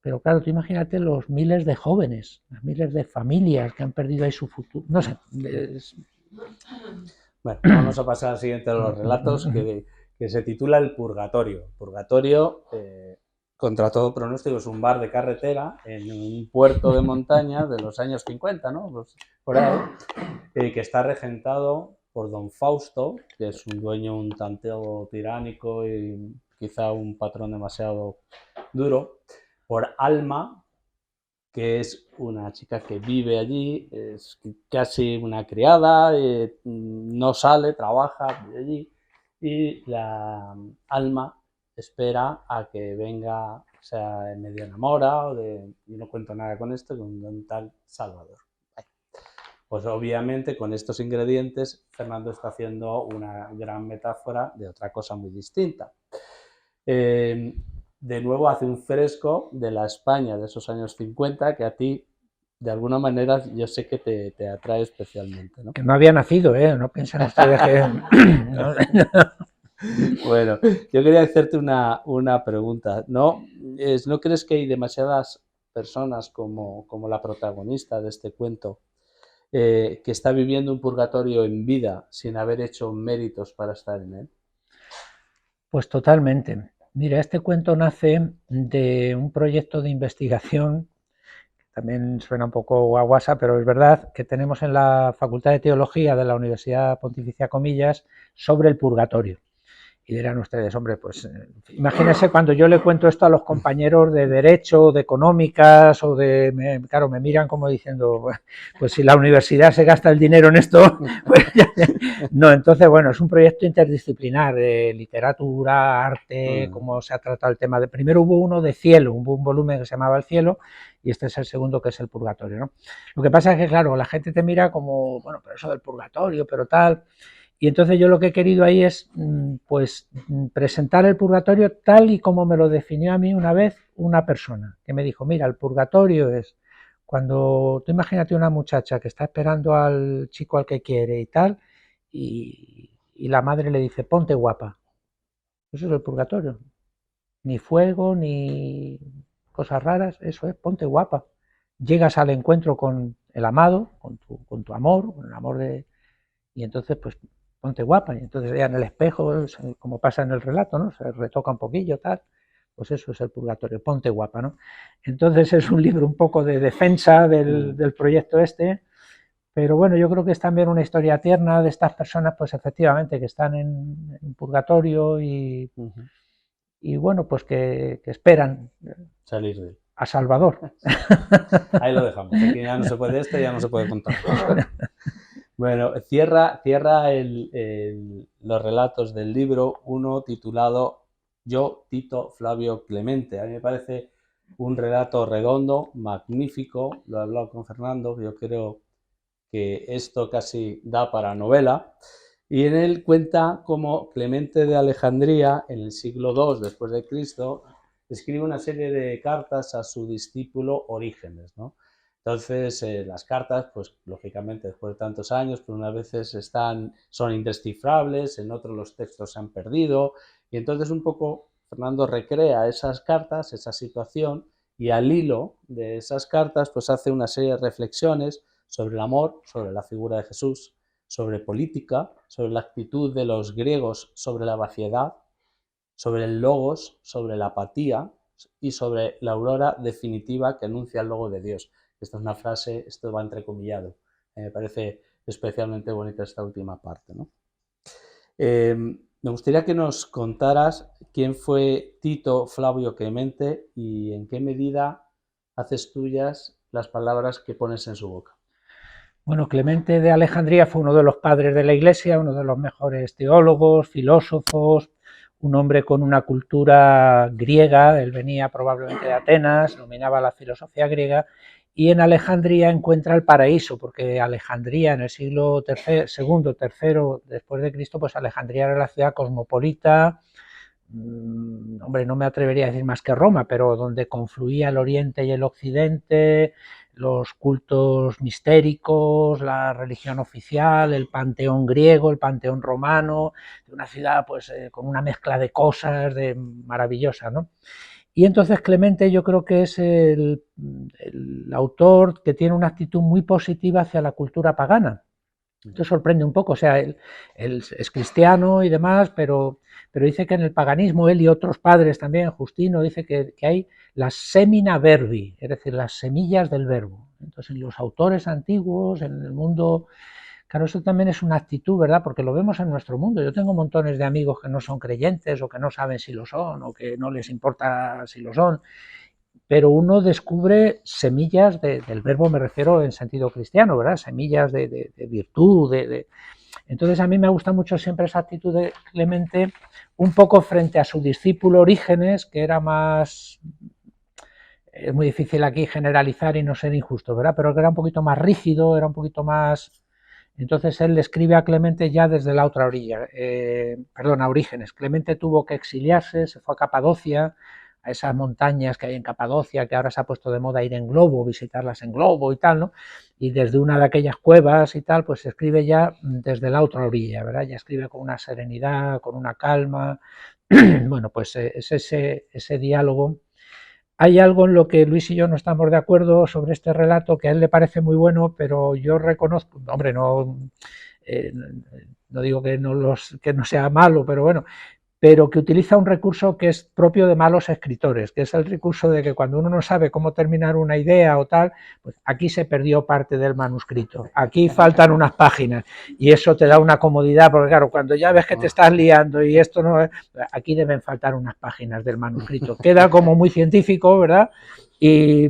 Speaker 3: Pero claro, tú imagínate los miles de jóvenes, las miles de familias que han perdido ahí su futuro. No sé.
Speaker 2: Bueno, vamos a pasar al siguiente de los relatos que se titula El Purgatorio. Purgatorio, contra todo pronóstico, es un bar de carretera en un puerto de montaña de los años 50, ¿no? Pues, por ahí, que está regentado por don Fausto, que es un dueño un tanto tiránico y quizá un patrón demasiado duro, por Alma, que es una chica que vive allí, es casi una criada, no sale, trabaja, vive allí, y la Alma espera a que venga sea, medio enamora, y no cuento nada con esto, con un tal Salvador. Pues obviamente con estos ingredientes Fernando está haciendo una gran metáfora de otra cosa muy distinta. De nuevo hace un fresco de la España de esos años 50 que a ti, de alguna manera, yo sé que te atrae especialmente, ¿no?
Speaker 3: Que no había nacido, ¿eh? No piensan ustedes que...
Speaker 2: Bueno, yo quería hacerte una pregunta. ¿No crees que hay demasiadas personas como la protagonista de este cuento que está viviendo un purgatorio en vida sin haber hecho méritos para estar en él?
Speaker 3: Pues totalmente. Mira, este cuento nace de un proyecto de investigación, que también suena un poco guaguasa, pero es verdad, que tenemos en la Facultad de Teología de la Universidad Pontificia Comillas sobre el purgatorio. Y dirán ustedes, hombre, pues imagínense cuando yo le cuento esto a los compañeros de Derecho, de Económicas, o claro, me miran como diciendo, pues si la universidad se gasta el dinero en esto, pues ya. No, entonces, bueno, es un proyecto interdisciplinar de literatura, arte, cómo se ha tratado el tema de... Primero hubo uno de cielo, hubo un volumen que se llamaba El cielo, y este es el segundo, que es el purgatorio, ¿no? Lo que pasa es que, claro, la gente te mira como, bueno, pero eso del purgatorio, pero tal... Y entonces yo lo que he querido ahí es, pues, presentar el purgatorio tal y como me lo definió a mí una vez una persona, que me dijo, mira, el purgatorio es cuando, tú imagínate una muchacha que está esperando al chico al que quiere y tal, y la madre le dice, ponte guapa. Eso es el purgatorio. Ni fuego, ni cosas raras, eso es, ponte guapa. Llegas al encuentro con el amado, con tu amor, con el amor de... Y entonces, pues, ponte guapa. Y entonces ya en el espejo, como pasa en el relato, ¿no? Se retoca un poquillo, tal. Pues eso es el purgatorio, ponte guapa, ¿no? Entonces es un libro un poco de defensa del proyecto este, pero bueno, yo creo que es también una historia tierna de estas personas, pues efectivamente, que están en purgatorio y bueno, pues que esperan
Speaker 2: salir de él.
Speaker 3: A Salvador.
Speaker 2: Ahí lo dejamos, aquí ya no se puede ya no se puede contar. Bueno, cierra los relatos del libro, uno titulado Yo, Tito Flavio Clemente. A mí me parece un relato redondo, magnífico, lo he hablado con Fernando, yo creo que esto casi da para novela, y en él cuenta cómo Clemente de Alejandría, en el siglo II después de Cristo, escribe una serie de cartas a su discípulo Orígenes, ¿no? Entonces, las cartas, pues lógicamente después de tantos años, pues unas veces son indescifrables, en otros los textos se han perdido, y entonces un poco Fernando recrea esas cartas, esa situación, y al hilo de esas cartas, pues hace una serie de reflexiones sobre el amor, sobre la figura de Jesús, sobre política, sobre la actitud de los griegos sobre la vaciedad, sobre el logos, sobre la apatía y sobre la aurora definitiva que anuncia el logo de Dios. Esta es una frase, esto va entrecomillado. Me parece especialmente bonita esta última parte, ¿no? Me gustaría que nos contaras quién fue Tito Flavio Clemente y en qué medida haces tuyas las palabras que pones en su boca.
Speaker 3: Bueno, Clemente de Alejandría fue uno de los padres de la Iglesia, uno de los mejores teólogos, filósofos, un hombre con una cultura griega, él venía probablemente de Atenas, dominaba la filosofía griega, y en Alejandría encuentra el paraíso, porque Alejandría en el siglo II, III después de Cristo, pues Alejandría era la ciudad cosmopolita, hombre, no me atrevería a decir más que Roma, pero donde confluía el Oriente y el Occidente, los cultos mistéricos, la religión oficial, el panteón griego, el panteón romano, una ciudad pues con una mezcla de cosas maravillosa, ¿no? Y entonces Clemente yo creo que es el autor que tiene una actitud muy positiva hacia la cultura pagana. Esto sorprende un poco, o sea, él es cristiano y demás, pero dice que en el paganismo, él y otros padres también, Justino, dice que hay las semina verbi, es decir, las semillas del verbo. Entonces, en los autores antiguos, en el mundo, claro, eso también es una actitud, ¿verdad? Porque lo vemos en nuestro mundo. Yo tengo montones de amigos que no son creyentes o que no saben si lo son o que no les importa si lo son, pero uno descubre semillas del verbo, me refiero en sentido cristiano, ¿verdad? Semillas de virtud, Entonces a mí me gusta mucho siempre esa actitud de Clemente, un poco frente a su discípulo Orígenes, que era más es muy difícil aquí generalizar y no ser injusto, ¿verdad? Pero que era un poquito más rígido, era un poquito más... Entonces él le escribe a Clemente ya desde la otra orilla, perdón, a Orígenes. Clemente tuvo que exiliarse, se fue a Capadocia, a esas montañas que hay en Capadocia, que ahora se ha puesto de moda ir en globo, visitarlas en globo y tal, ¿no? Y desde una de aquellas cuevas y tal, pues se escribe ya desde la otra orilla, ¿verdad? Ya escribe con una serenidad, con una calma. Bueno, pues es ese diálogo. Hay algo en lo que Luis y yo no estamos de acuerdo sobre este relato, que a él le parece muy bueno, pero yo reconozco, hombre, eh, no digo que no sea malo, pero bueno, pero que utiliza un recurso que es propio de malos escritores, que es el recurso de que cuando uno no sabe cómo terminar una idea o tal, pues aquí se perdió parte del manuscrito, aquí faltan unas páginas y eso te da una comodidad, porque claro, cuando ya ves que te estás liando y esto no es, aquí deben faltar unas páginas del manuscrito, queda como muy científico, ¿verdad?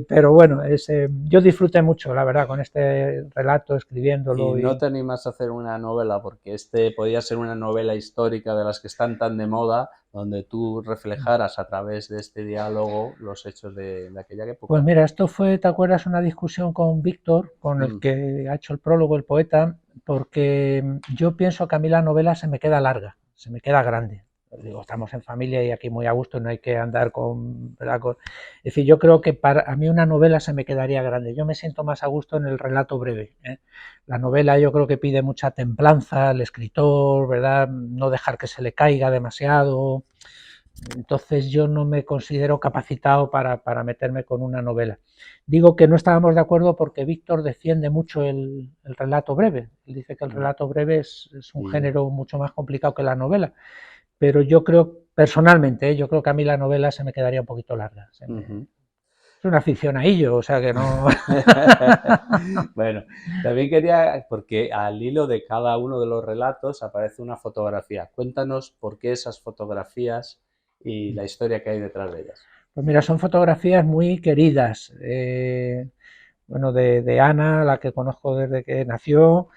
Speaker 3: Pero bueno, yo disfruté mucho, la verdad, con este relato, escribiéndolo.
Speaker 2: Y no te animas a hacer una novela, porque podía ser una novela histórica de las que están tan de moda, donde tú reflejaras a través de este diálogo los hechos de aquella época.
Speaker 3: Pues mira, esto fue, ¿te acuerdas? Una discusión con Víctor, con el que ha hecho el prólogo, el poeta, porque yo pienso que a mí la novela se me queda larga, se me queda grande. Digo, estamos en familia y aquí muy a gusto, no hay que andar con, ¿verdad? Es decir, yo creo que para a mí una novela se me quedaría grande. Yo me siento más a gusto en el relato breve, ¿eh? La novela yo creo que pide mucha templanza al escritor, ¿verdad? No dejar que se le caiga demasiado. Entonces yo no me considero capacitado para meterme con una novela. Digo que no estábamos de acuerdo porque Víctor defiende mucho el relato breve. Él dice que el relato breve es un género mucho más complicado que la novela. Pero yo creo, personalmente, yo creo que a mí la novela se me quedaría un poquito larga. Es una afición a ello, o sea que no...
Speaker 2: Bueno, también quería, porque al hilo de cada uno de los relatos aparece una fotografía. Cuéntanos por qué esas fotografías y la historia que hay detrás de ellas.
Speaker 3: Pues mira, son fotografías muy queridas. Bueno, de Ana, la que conozco desde que nació,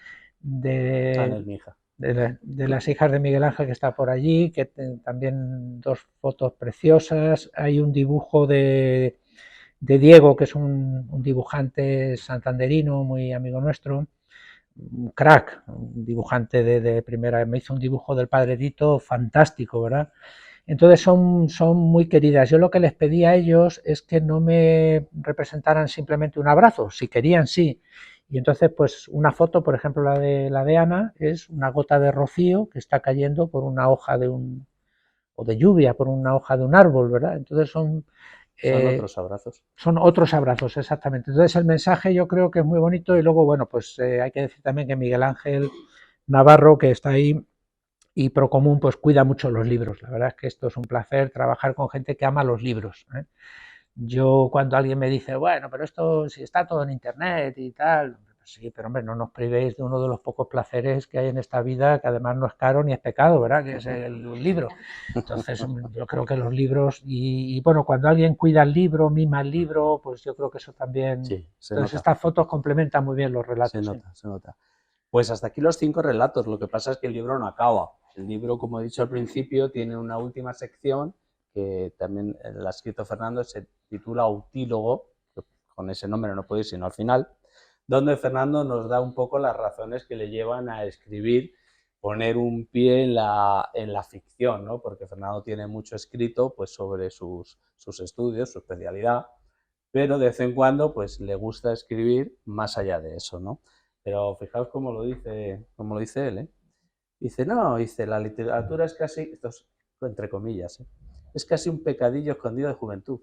Speaker 2: Ana es mi hija.
Speaker 3: de las hijas de Miguel Ángel que está por allí, que también dos fotos preciosas. Hay un dibujo de Diego, que es un dibujante santanderino, muy amigo nuestro, un crack, un dibujante de primera, me hizo un dibujo del Padre Tito fantástico, ¿verdad? Entonces son muy queridas. Yo lo que les pedí a ellos es que no me representaran simplemente un abrazo, si querían sí. Y entonces pues una foto, por ejemplo la de Ana, es una gota de rocío que está cayendo por una hoja o de lluvia, por una hoja de un árbol, ¿verdad? Entonces
Speaker 2: son otros abrazos.
Speaker 3: Son otros abrazos, exactamente. Entonces el mensaje yo creo que es muy bonito y luego, bueno, pues hay que decir también que Miguel Ángel Navarro, que está ahí, y Procomún pues cuida mucho los libros. La verdad es que esto es un placer trabajar con gente que ama los libros, ¿eh? Yo cuando alguien me dice, bueno, pero esto si está todo en internet y tal, sí, pero hombre, no nos privéis de uno de los pocos placeres que hay en esta vida, que además no es caro ni es pecado, ¿verdad? Que es el libro. Entonces, yo creo que los libros, y bueno, cuando alguien cuida el libro, mima el libro, pues yo creo que eso también...
Speaker 2: Sí,
Speaker 3: entonces estas fotos complementan muy bien los relatos.
Speaker 2: Se nota, se nota. Pues hasta aquí los 5 relatos, lo que pasa es que el libro no acaba. El libro, como he dicho al principio, tiene una última sección que también la ha escrito Fernando, se titula Autílogo, con ese nombre no puedo ir sino al final, donde Fernando nos da un poco las razones que le llevan a escribir, poner un pie en la ficción, ¿no? Porque Fernando tiene mucho escrito pues, sobre sus estudios, su especialidad, pero de vez en cuando pues, le gusta escribir más allá de eso, ¿no? Pero fijaos cómo lo dice él, ¿eh? Dice, no, dice, la literatura es casi, esto es entre comillas, es casi un pecadillo escondido de juventud.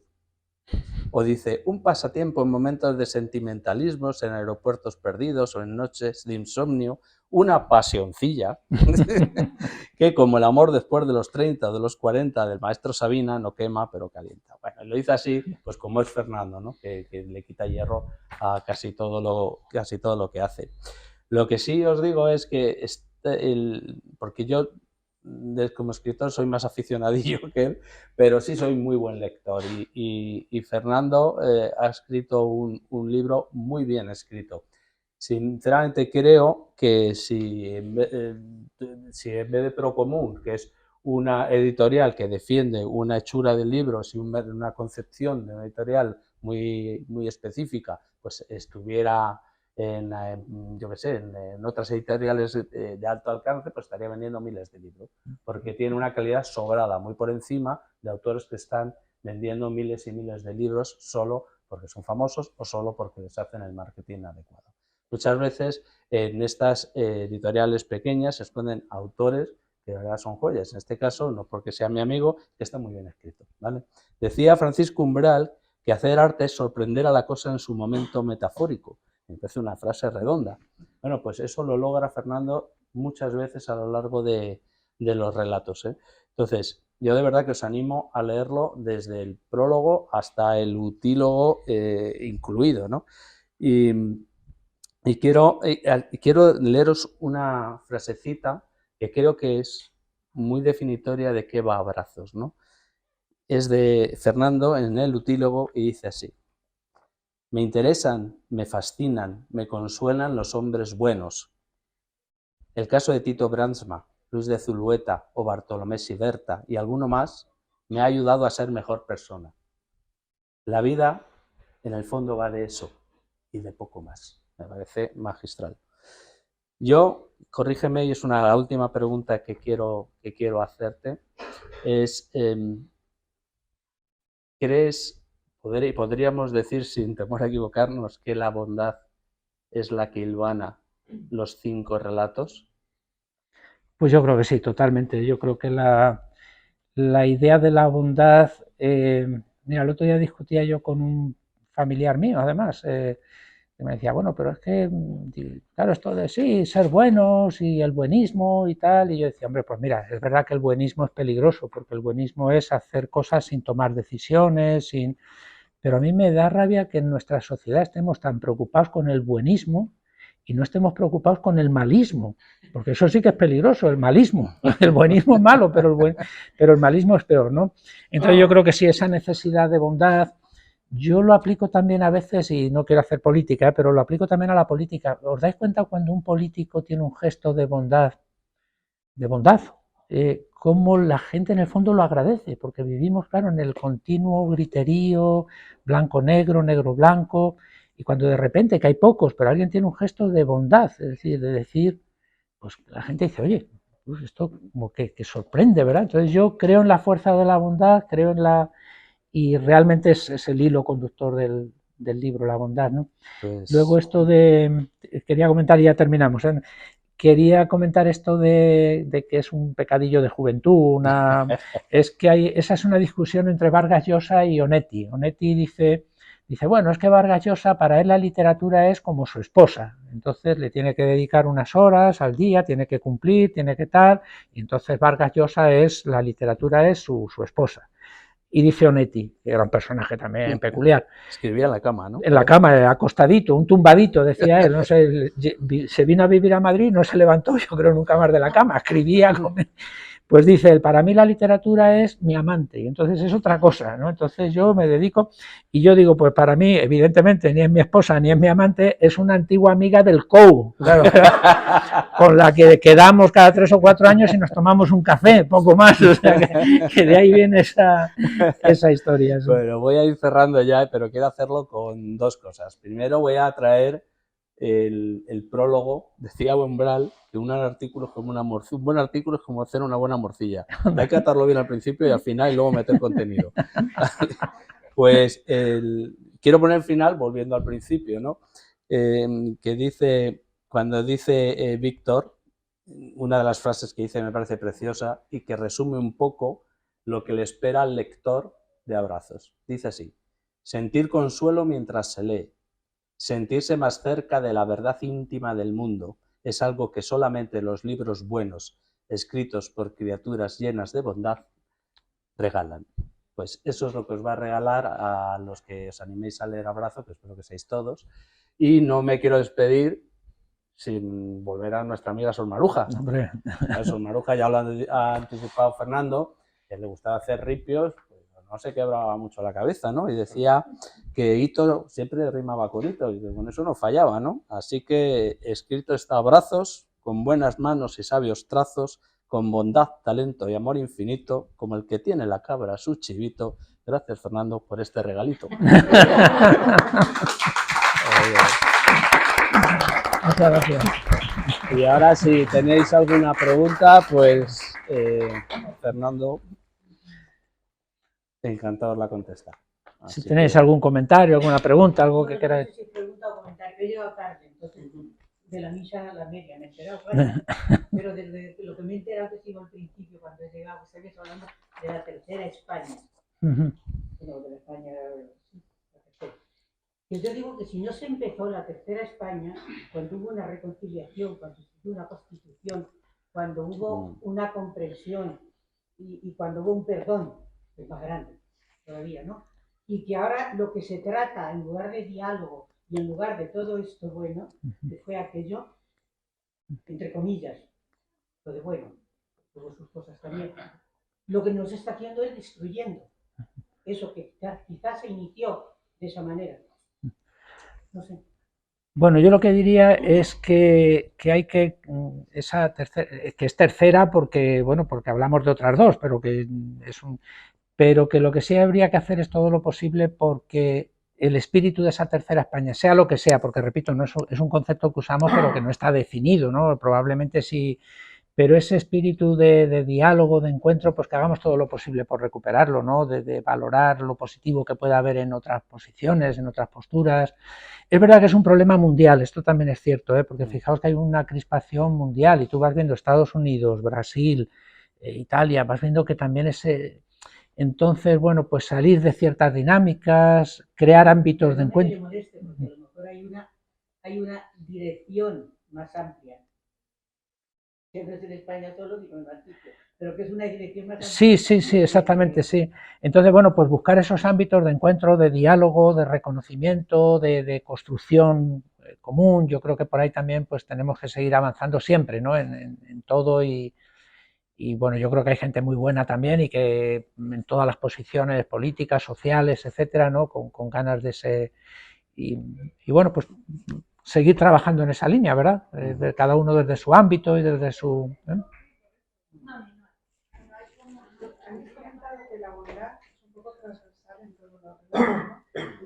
Speaker 2: O dice, un pasatiempo en momentos de sentimentalismos, en aeropuertos perdidos o en noches de insomnio, una pasioncilla, que como el amor después de los 30 o de los 40 del maestro Sabina, no quema, pero calienta. Bueno, lo dice así, pues como es Fernando, ¿no? Que le quita hierro a casi todo lo que hace. Lo que sí os digo es que, porque yo como escritor soy más aficionadillo que él, pero sí soy muy buen lector y Fernando ha escrito un libro muy bien escrito. Sinceramente creo que si en vez de Procomún, que es una editorial que defiende una hechura de libros y una concepción de una editorial muy específica, pues estuviera yo qué sé, en otras editoriales de alto alcance, pues estaría vendiendo miles de libros, porque tiene una calidad sobrada, muy por encima de autores que están vendiendo miles y miles de libros solo porque son famosos o solo porque les hacen el marketing adecuado. Muchas veces en estas editoriales pequeñas se esconden autores que de verdad son joyas. En este caso, no porque sea mi amigo, que está muy bien escrito, ¿vale? Decía Francisco Umbral que hacer arte es sorprender a la cosa en su momento metafórico. Me parece una frase redonda. Bueno, pues eso lo logra Fernando muchas veces a lo largo de los relatos, ¿eh? Entonces, yo de verdad que os animo a leerlo desde el prólogo hasta el utílogo incluido, ¿no? Y quiero leeros una frasecita que creo que es muy definitoria de qué va Abrazos, ¿no? Es de Fernando en el utílogo y dice así: me interesan, me fascinan, me consuelan los hombres buenos. El caso de Tito Brandsma, Luis de Zulueta o Bartolomé Siberta y alguno más me ha ayudado a ser mejor persona. La vida, en el fondo, va de eso y de poco más. Me parece magistral. Yo, corrígeme, y es la última pregunta que quiero hacerte, es, podríamos decir, sin temor a equivocarnos, que la bondad es la que hilvana los 5 relatos?
Speaker 3: Pues yo creo que sí, totalmente. Yo creo que la idea de la bondad, mira, el otro día discutía yo con un familiar mío, además, que me decía, bueno, pero es que, claro, esto de sí, ser buenos y el buenismo y tal, y yo decía, hombre, pues mira, es verdad que el buenismo es peligroso, porque el buenismo es hacer cosas sin tomar decisiones, pero a mí me da rabia que en nuestra sociedad estemos tan preocupados con el buenismo y no estemos preocupados con el malismo, porque eso sí que es peligroso, el malismo. El buenismo es malo, pero el malismo es peor, ¿no? Entonces yo creo que sí, esa necesidad de bondad, yo lo aplico también a veces, y no quiero hacer política, pero lo aplico también a la política. ¿Os dais cuenta cuando un político tiene un gesto de bondad, cómo la gente en el fondo lo agradece? Porque vivimos, claro, en el continuo griterío, blanco-negro, negro-blanco, y cuando de repente, que hay pocos, pero alguien tiene un gesto de bondad, es decir, de decir, pues la gente dice, oye, pues esto como que sorprende, ¿verdad? Entonces yo creo en la fuerza de la bondad, creo en la... y realmente es el hilo conductor del libro, la bondad, ¿no?
Speaker 2: Pues...
Speaker 3: Luego esto de... quería comentar y ya terminamos, ¿eh? Quería comentar esto de que es un pecadillo de juventud, es que esa es una discusión entre Vargas Llosa y Onetti. Onetti dice, bueno, es que Vargas Llosa, para él la literatura es como su esposa, entonces le tiene que dedicar unas horas al día, tiene que cumplir, tiene que tal, y entonces Vargas Llosa la literatura es su esposa. Y dice Onetti, que era un personaje también peculiar.
Speaker 2: Escribía en la cama, ¿no?
Speaker 3: En la cama, acostadito, un tumbadito, decía él. No sé, se vino a vivir a Madrid, no se levantó, yo creo, nunca más de la cama. Escribía con... Pues dice él, para mí la literatura es mi amante, y entonces es otra cosa, ¿no? Entonces yo me dedico, y yo digo, pues para mí, evidentemente, ni es mi esposa ni es mi amante, es una antigua amiga del COU, claro, con la que quedamos cada 3 o 4 años y nos tomamos un café, poco más, o sea, que de ahí viene esa historia. ¿Sí?
Speaker 2: Bueno, voy a ir cerrando ya, pero quiero hacerlo con 2 cosas. Primero voy a traer el prólogo. Decía Umbral que un artículo es como una morcilla, un buen artículo es como hacer una buena morcilla. Hay que atarlo bien al principio y al final y luego meter contenido. Pues quiero poner el final, volviendo al principio, ¿no? Que dice, cuando dice Víctor, una de las frases que dice me parece preciosa y que resume un poco lo que le espera al lector de Abrazos. Dice así: sentir consuelo mientras se lee, sentirse más cerca de la verdad íntima del mundo, es algo que solamente los libros buenos, escritos por criaturas llenas de bondad, regalan. Pues eso es lo que os va a regalar a los que os animéis a leer Abrazo, que espero que seáis todos. Y no me quiero despedir sin volver a nuestra amiga Sol Maruja.
Speaker 3: Hombre.
Speaker 2: Sol Maruja ya lo ha anticipado Fernando, que le gustaba hacer ripios, pues no se quebraba mucho la cabeza, ¿no? Y decía que Hito siempre rimaba con Hito, y que con eso no fallaba, ¿no? Así que escrito está Abrazos, con buenas manos y sabios trazos, con bondad, talento y amor infinito, como el que tiene la cabra su chivito, Gracias, Fernando, por este regalito.
Speaker 3: Muchas gracias.
Speaker 2: Y ahora, si tenéis alguna pregunta, pues Fernando, encantado la contesta.
Speaker 3: Si tenéis algún comentario, alguna pregunta, algo que queráis.
Speaker 4: No sé si pregunta o comentario. Yo he llegado tarde, entonces de la misa a la media me he enterado, claro. Pero desde lo que me he enterado que sigo al principio, cuando he llegado, estáis hablando de la tercera España. No, de la España, sí, la tercera. Que yo digo que si no se empezó la tercera España, cuando hubo una reconciliación, cuando se hizo una constitución, cuando hubo una comprensión y cuando hubo un perdón, que es más grande todavía, ¿no? Y que ahora lo que se trata, en lugar de diálogo y en lugar de todo esto bueno, que fue aquello, entre comillas, lo de bueno, tuvo sus cosas también, lo que nos está haciendo es destruyendo eso que quizás se inició de esa manera. No sé.
Speaker 3: Bueno, yo lo que diría es que hay que esa tercera, que es tercera porque bueno, porque hablamos de otras dos, pero que pero que lo que sí habría que hacer es todo lo posible porque el espíritu de esa tercera España, sea lo que sea, porque repito, no es un concepto que usamos pero que no está definido, ¿no? Probablemente sí, pero ese espíritu de diálogo, de encuentro, pues que hagamos todo lo posible por recuperarlo, ¿no? De valorar lo positivo que pueda haber en otras posiciones, en otras posturas. Es verdad que es un problema mundial, esto también es cierto, porque fijaos que hay una crispación mundial y tú vas viendo Estados Unidos, Brasil, Italia, vas viendo que también ese... Entonces, bueno, pues salir de ciertas dinámicas, crear ámbitos de encuentro.
Speaker 4: Moleste, porque a lo mejor hay una dirección más amplia. Siempre es en España solo, digo en Galicia, pero que es una dirección más amplia.
Speaker 3: Sí, exactamente, sí. Entonces, bueno, pues buscar esos ámbitos de encuentro, de diálogo, de reconocimiento, de construcción común. Yo creo que por ahí también pues tenemos que seguir avanzando siempre, ¿no? En todo y bueno, yo creo que hay gente muy buena también y que en todas las posiciones políticas, sociales, etcétera, ¿no? Con ganas de ese... Y bueno, pues seguir trabajando en esa línea, ¿verdad? De cada uno desde su ámbito y desde su...
Speaker 5: Habéis comentado que la bondad es un poco transversal en todo lo que ¿no?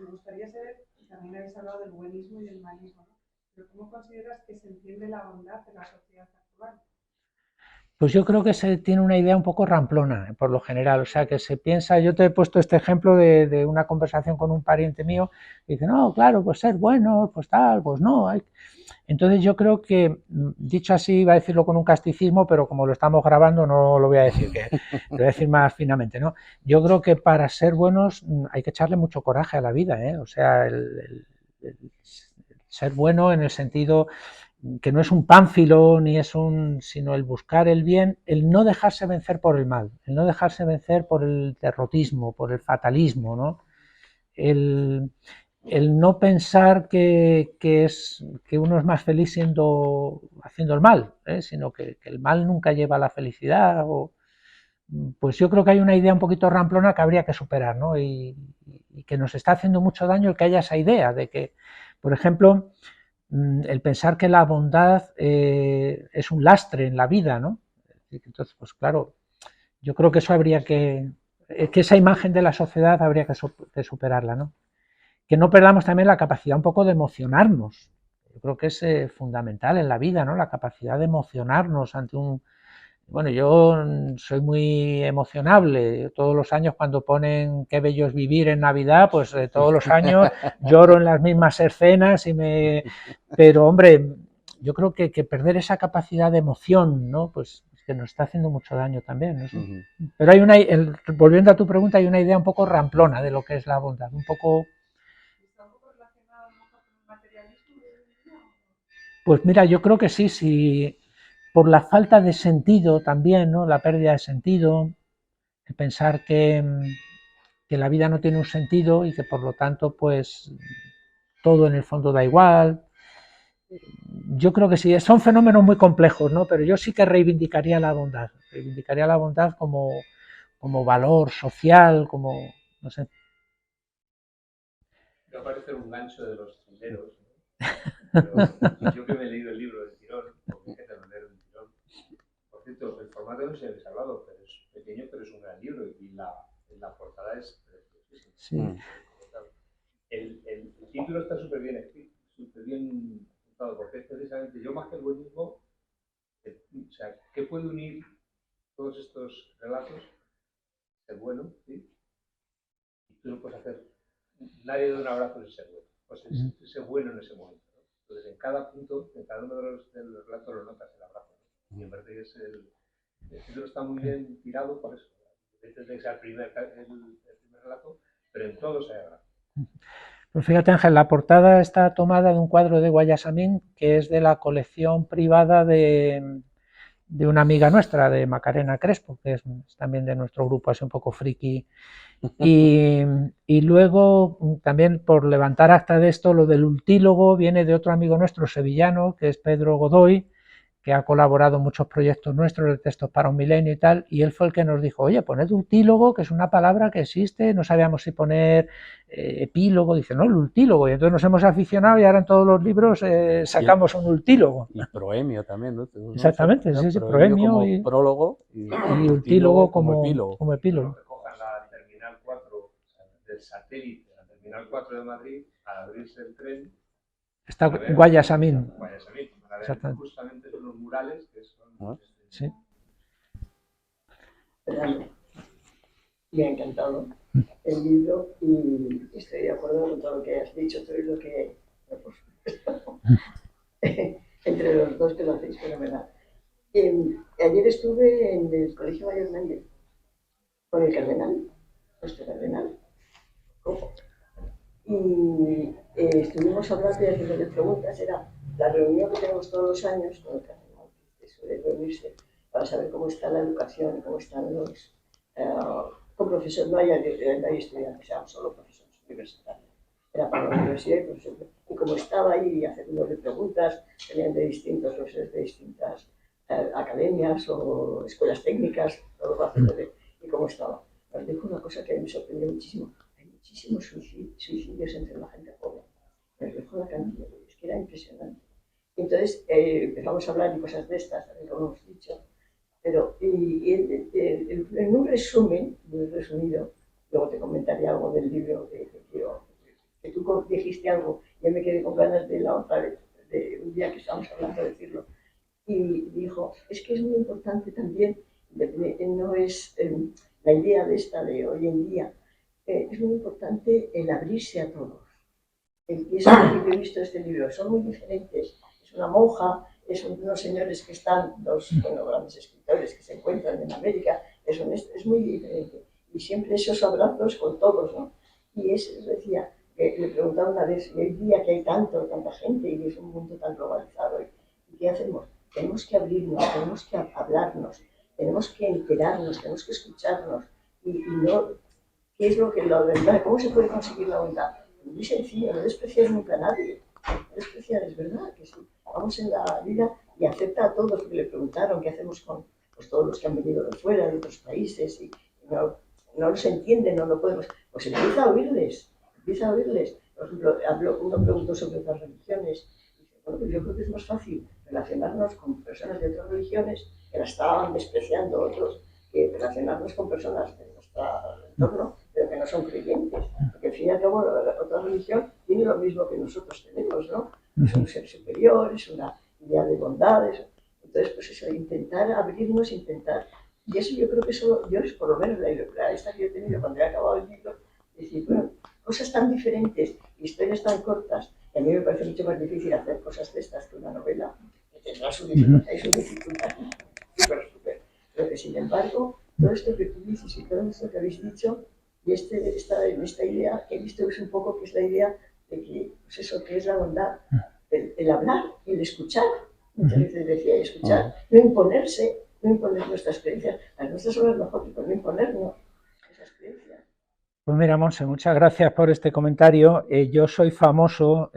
Speaker 5: Me gustaría saber, también habéis hablado del buenismo y del malismo, ¿no? Pero ¿cómo consideras que se entiende la bondad en la sociedad actual?
Speaker 3: Pues yo creo que se tiene una idea un poco ramplona, por lo general. O sea, que se piensa, yo te he puesto este ejemplo de una conversación con un pariente mío, y dice, no, claro, pues ser bueno, pues tal, pues no. Entonces yo creo que, dicho así, iba a decirlo con un casticismo, pero como lo estamos grabando no lo voy a decir, que lo voy a decir más finamente, ¿no? Yo creo que para ser buenos hay que echarle mucho coraje a la vida, ¿eh? O sea, el ser bueno en el sentido que no es un pánfilo ni es sino el buscar el bien, el no dejarse vencer por el mal, el no dejarse vencer por el derrotismo, por el fatalismo, ¿no? El, el no pensar que uno es más feliz haciendo el mal, sino que el mal nunca lleva a la felicidad. Pues yo creo que hay una idea un poquito ramplona que habría que superar, ¿no? Y que nos está haciendo mucho daño el que haya esa idea de que, por ejemplo, el pensar que la bondad es un lastre en la vida, ¿no? Entonces, pues claro, yo creo que eso habría que esa imagen de la sociedad habría que superarla, ¿no? Que no perdamos también la capacidad un poco de emocionarnos. Yo creo que es fundamental en la vida, ¿no? La capacidad de emocionarnos ante un... Bueno, yo soy muy emocionable. Todos los años cuando ponen Qué bello es vivir en Navidad, pues todos los años lloro en las mismas escenas Pero, hombre, yo creo que perder esa capacidad de emoción, ¿no? Pues que nos está haciendo mucho daño también, ¿no? Pero hay volviendo a tu pregunta, hay una idea un poco ramplona de lo que es la bondad, un poco... Pues mira, yo creo que sí, por la falta de sentido también, ¿no? La pérdida de sentido, el pensar que la vida no tiene un sentido y que por lo tanto, pues todo en el fondo da igual. Yo creo que sí, son fenómenos muy complejos, ¿no? Pero yo sí que reivindicaría la bondad como valor social, como, no sé.
Speaker 6: Va a parecer un gancho de los trinderos, pero yo que me he leído el libro del tirón, porque hay que leer un tirón. Por cierto, el formato no se les ha hablado, pero es pequeño, pero es un gran libro y la portada es
Speaker 3: Sí.
Speaker 6: El título está súper bien escrito, súper bien montado, porque es precisamente yo más que el buenismo, o sea, ¿qué puede unir todos estos relatos? Ser bueno, ¿sí? Y tú no puedes hacer, nadie da un abrazo sin ser bueno, pues ser bueno en ese momento, ¿no? Entonces, en cada punto, en cada uno de los relatos lo notas el abrazo, ¿no? Y me parece que el título está muy bien tirado por eso. Antes de que sea el primer relato, pero en todos hay abrazo.
Speaker 3: Pues fíjate, Ángel, la portada está tomada de un cuadro de Guayasamín que es de la colección privada de una amiga nuestra, de Macarena Crespo, que es también de nuestro grupo, así un poco friki. Y luego, también por levantar acta de esto, lo del ultílogo viene de otro amigo nuestro sevillano, que es Pedro Godoy, que ha colaborado en muchos proyectos nuestros de textos para un milenio y tal, y él fue el que nos dijo, oye, poned ultílogo, que es una palabra que existe, no sabíamos si poner epílogo, dice, no, el ultílogo, y entonces nos hemos aficionado y ahora en todos los libros sacamos un ultílogo.
Speaker 2: Y proemio también, ¿no?
Speaker 3: Exactamente, sí, sí, proemio
Speaker 2: como
Speaker 3: y
Speaker 2: prólogo
Speaker 3: y ultílogo como epílogo.
Speaker 6: Que cojan la Terminal 4, o sea, del satélite, la Terminal 4 de Madrid, al abrirse el tren,
Speaker 3: está Guayasamín.
Speaker 6: Guayasamín, para ver justamente los murales que son...
Speaker 3: Sí.
Speaker 7: Me ha encantado el libro y estoy de acuerdo con todo lo que has dicho, todo lo que, por supuesto, entre los dos que lo hacéis fenomenal. Ayer estuve en el Colegio Mayor Méndez con el cardenal, nuestro cardenal, y estuvimos hablando y haciendo preguntas. Era la reunión que tenemos todos los años con el cardenal, que suele reunirse para saber cómo está la educación, cómo están los... con profesores, no hay estudiantes, eran solo profesores universitarios. Era para la universidad y profesores. Y como estaba ahí haciéndole preguntas, venían de distintos profesores de distintas academias o escuelas técnicas, todo va a hacer y cómo estaba. Nos dijo una cosa que me sorprendió muchísimo. Hay muchísimos suicidios entre la gente joven. Nos dijo la cantidad, es que era impresionante. Entonces empezamos a hablar de cosas de estas, como hemos dicho. Pero en un resumen, muy resumido, luego te comentaré algo del libro que tú dijiste algo, yo me quedé con ganas de la otra vez, de un día que estábamos hablando de decirlo, y dijo, es que es muy importante también, no es la idea de esta de hoy en día, es muy importante el abrirse a todos. Y eso es lo que he visto en este libro, son muy diferentes, es una monja, son unos señores que están, dos grandes escritores que se encuentran en América, es muy diferente. Y siempre esos abrazos con todos, ¿no? Y decía, le preguntaba una vez, hoy día que hay tanta gente y es un mundo tan globalizado, ¿y qué hacemos? Tenemos que abrirnos, tenemos que hablarnos, tenemos que enterarnos, tenemos que escucharnos. Y no, ¿qué es lo verdad? ¿Cómo se puede conseguir la bondad? Muy sencillo, no despreciar nunca a nadie. No despreciar, es verdad que sí. Vamos en la vida y acepta a todos, porque le preguntaron qué hacemos con todos los que han venido de fuera, de otros países, y no los entienden, no lo podemos. Pues empieza a oírles. Por ejemplo, uno preguntó sobre otras religiones. Y dice, bueno, pues yo creo que es más fácil relacionarnos con personas de otras religiones que la estaban despreciando otros, que relacionarnos con personas de nuestro entorno, pero que no son creyentes. Porque al fin y al cabo, la otra religión tiene lo mismo que nosotros tenemos, ¿no? Es un ser superior, es una idea de bondad. Entonces, pues eso, intentar abrirnos, intentar. Y eso yo creo que eso, yo es por lo menos la esta que yo he tenido cuando he acabado el libro, decir, bueno, cosas tan diferentes, historias tan cortas, que a mí me parece mucho más difícil hacer cosas de estas que una novela, que tendrá su dificultad y su dificultad, súper. Pero que sin embargo, todo esto que tú dices y todo esto que habéis dicho, y esta idea que he visto es un poco que es la idea de que, pues eso, que es la bondad, el hablar y el escuchar. Muchas veces decía, escuchar, no imponer nuestras creencias. Las nuestras son las mejores, pero no imponernos esas creencias.
Speaker 3: Pues mira, Monse, muchas gracias por este comentario. Yo soy famoso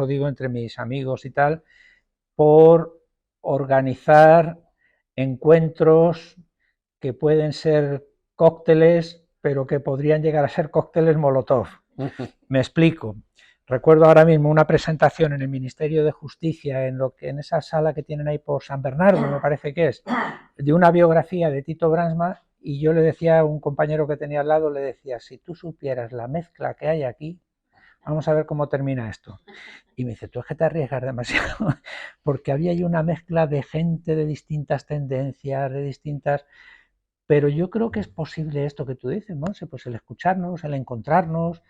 Speaker 3: digo entre mis amigos y tal, por organizar encuentros que pueden ser cócteles, pero que podrían llegar a ser cócteles Molotov. Me explico. Recuerdo ahora mismo una presentación en el Ministerio de Justicia, en esa sala que tienen ahí por San Bernardo, me parece que es, de una biografía de Tito Brandsma, y yo le decía a un compañero que tenía al lado, le decía, si tú supieras la mezcla que hay aquí, vamos a ver cómo termina esto. Y me dice, tú es que te arriesgas demasiado, porque había ahí una mezcla de gente de distintas tendencias, de distintas... Pero yo creo que es posible esto que tú dices, Monse, pues el escucharnos, el encontrarnos,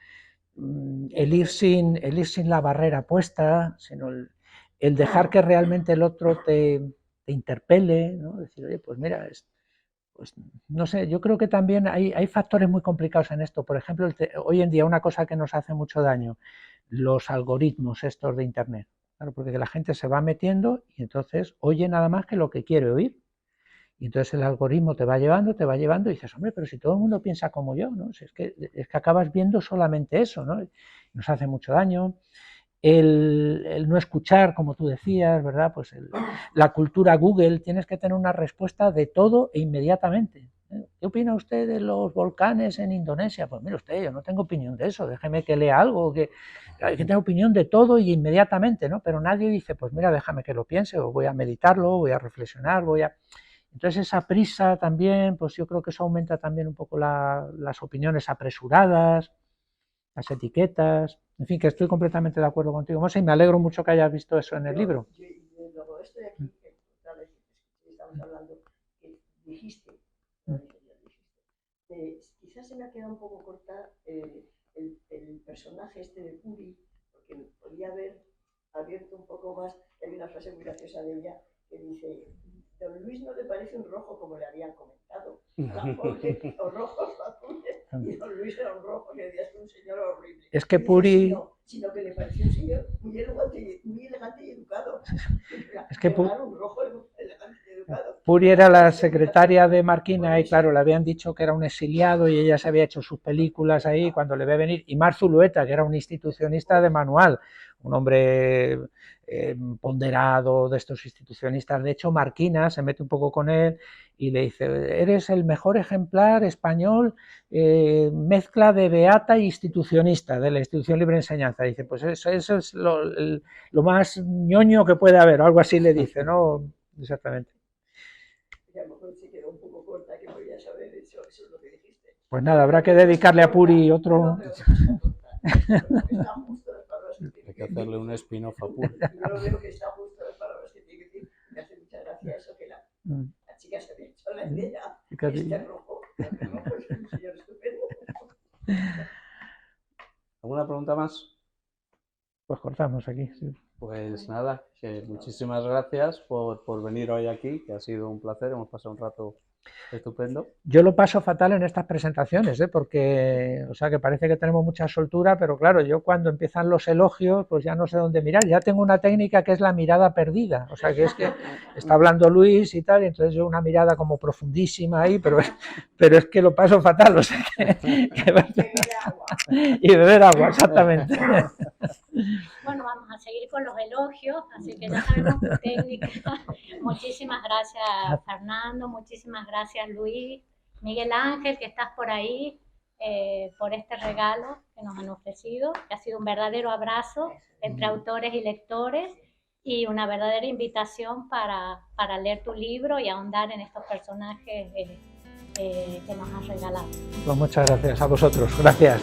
Speaker 3: el ir sin la barrera puesta, sino el dejar que realmente el otro te interpele, ¿no? Decir, oye, pues mira, pues no sé, yo creo que también hay factores muy complicados en esto. Por ejemplo, hoy en día una cosa que nos hace mucho daño, los algoritmos estos de Internet. Claro, porque la gente se va metiendo y entonces oye nada más que lo que quiere oír. Y entonces el algoritmo te va llevando y dices, hombre, pero si todo el mundo piensa como yo, ¿no? Si es que acabas viendo solamente eso, ¿no? Nos hace mucho daño. El no escuchar, como tú decías, ¿verdad? Pues la cultura Google, tienes que tener una respuesta de todo e inmediatamente. ¿Qué opina usted de los volcanes en Indonesia? Pues mire usted, yo no tengo opinión de eso, déjeme que lea algo, que tenga opinión de todo y inmediatamente, ¿no? Pero nadie dice, pues mira, déjame que lo piense, o voy a meditarlo, voy a reflexionar, Entonces esa prisa también, pues yo creo que eso aumenta también un poco las opiniones apresuradas, las etiquetas, en fin, que estoy completamente de acuerdo contigo, Monse, y me alegro mucho que hayas visto eso en el libro.
Speaker 7: Luego estoy aquí, otra vez estamos hablando, que dijiste, quizás se me ha quedado un poco corta el personaje este de Puri, porque podía haber abierto un poco más. Hay una frase muy graciosa de ella que dice, don Luis no le parece un rojo como le habían comentado, o rojos o azules, y don Luis era un rojo que decía, es un señor horrible.
Speaker 3: Es que Puri...
Speaker 7: Sino que le pareció un señor muy elegante y educado.
Speaker 3: Es que
Speaker 7: un rojo elegante y educado.
Speaker 3: Puri era la secretaria de Marquina y claro, le habían dicho que era un exiliado y ella se había hecho sus películas ahí cuando le ve venir. Y Mar Zulueta, que era un institucionista de manual, un hombre ponderado de estos institucionistas. De hecho, Marquina se mete un poco con él y le dice, eres el mejor ejemplar español, mezcla de beata e institucionista, de la Institución Libre de Enseñanza. Dice, pues eso es lo más ñoño que puede haber, o algo así le dice, ¿no? Exactamente.
Speaker 7: A lo mejor se quedó un poco corta, que podía saber eso es lo que dijiste.
Speaker 3: Pues nada, habrá que dedicarle a Puri otro...
Speaker 2: Hay que hacerle un spin-off a Puri.
Speaker 7: Yo lo veo que está justo las palabras que tiene que decir. Me hace mucha gracia eso, que la chica se había hecho la idea. Este rojo, pues un señor estupendo.
Speaker 2: ¿Alguna pregunta más?
Speaker 3: Pues cortamos aquí, sí.
Speaker 2: Pues nada, que muchísimas gracias por venir hoy aquí, que ha sido un placer, hemos pasado un rato estupendo.
Speaker 3: Yo lo paso fatal en estas presentaciones, porque, o sea, que parece que tenemos mucha soltura, pero claro, yo cuando empiezan los elogios, pues ya no sé dónde mirar. Ya tengo una técnica que es la mirada perdida, o sea, que es que está hablando Luis y tal, y entonces yo una mirada como profundísima ahí, pero es que lo paso fatal, o sea, y beber agua, exactamente.
Speaker 8: Bueno, vamos a seguir con los elogios, así que ya sabemos tu técnica. Muchísimas gracias, Fernando, muchísimas gracias, Luis, Miguel Ángel, que estás por ahí, por este regalo que nos han ofrecido, que ha sido un verdadero abrazo entre autores y lectores y una verdadera invitación para leer tu libro y ahondar en estos personajes que nos has regalado.
Speaker 3: Pues muchas gracias a vosotros, gracias.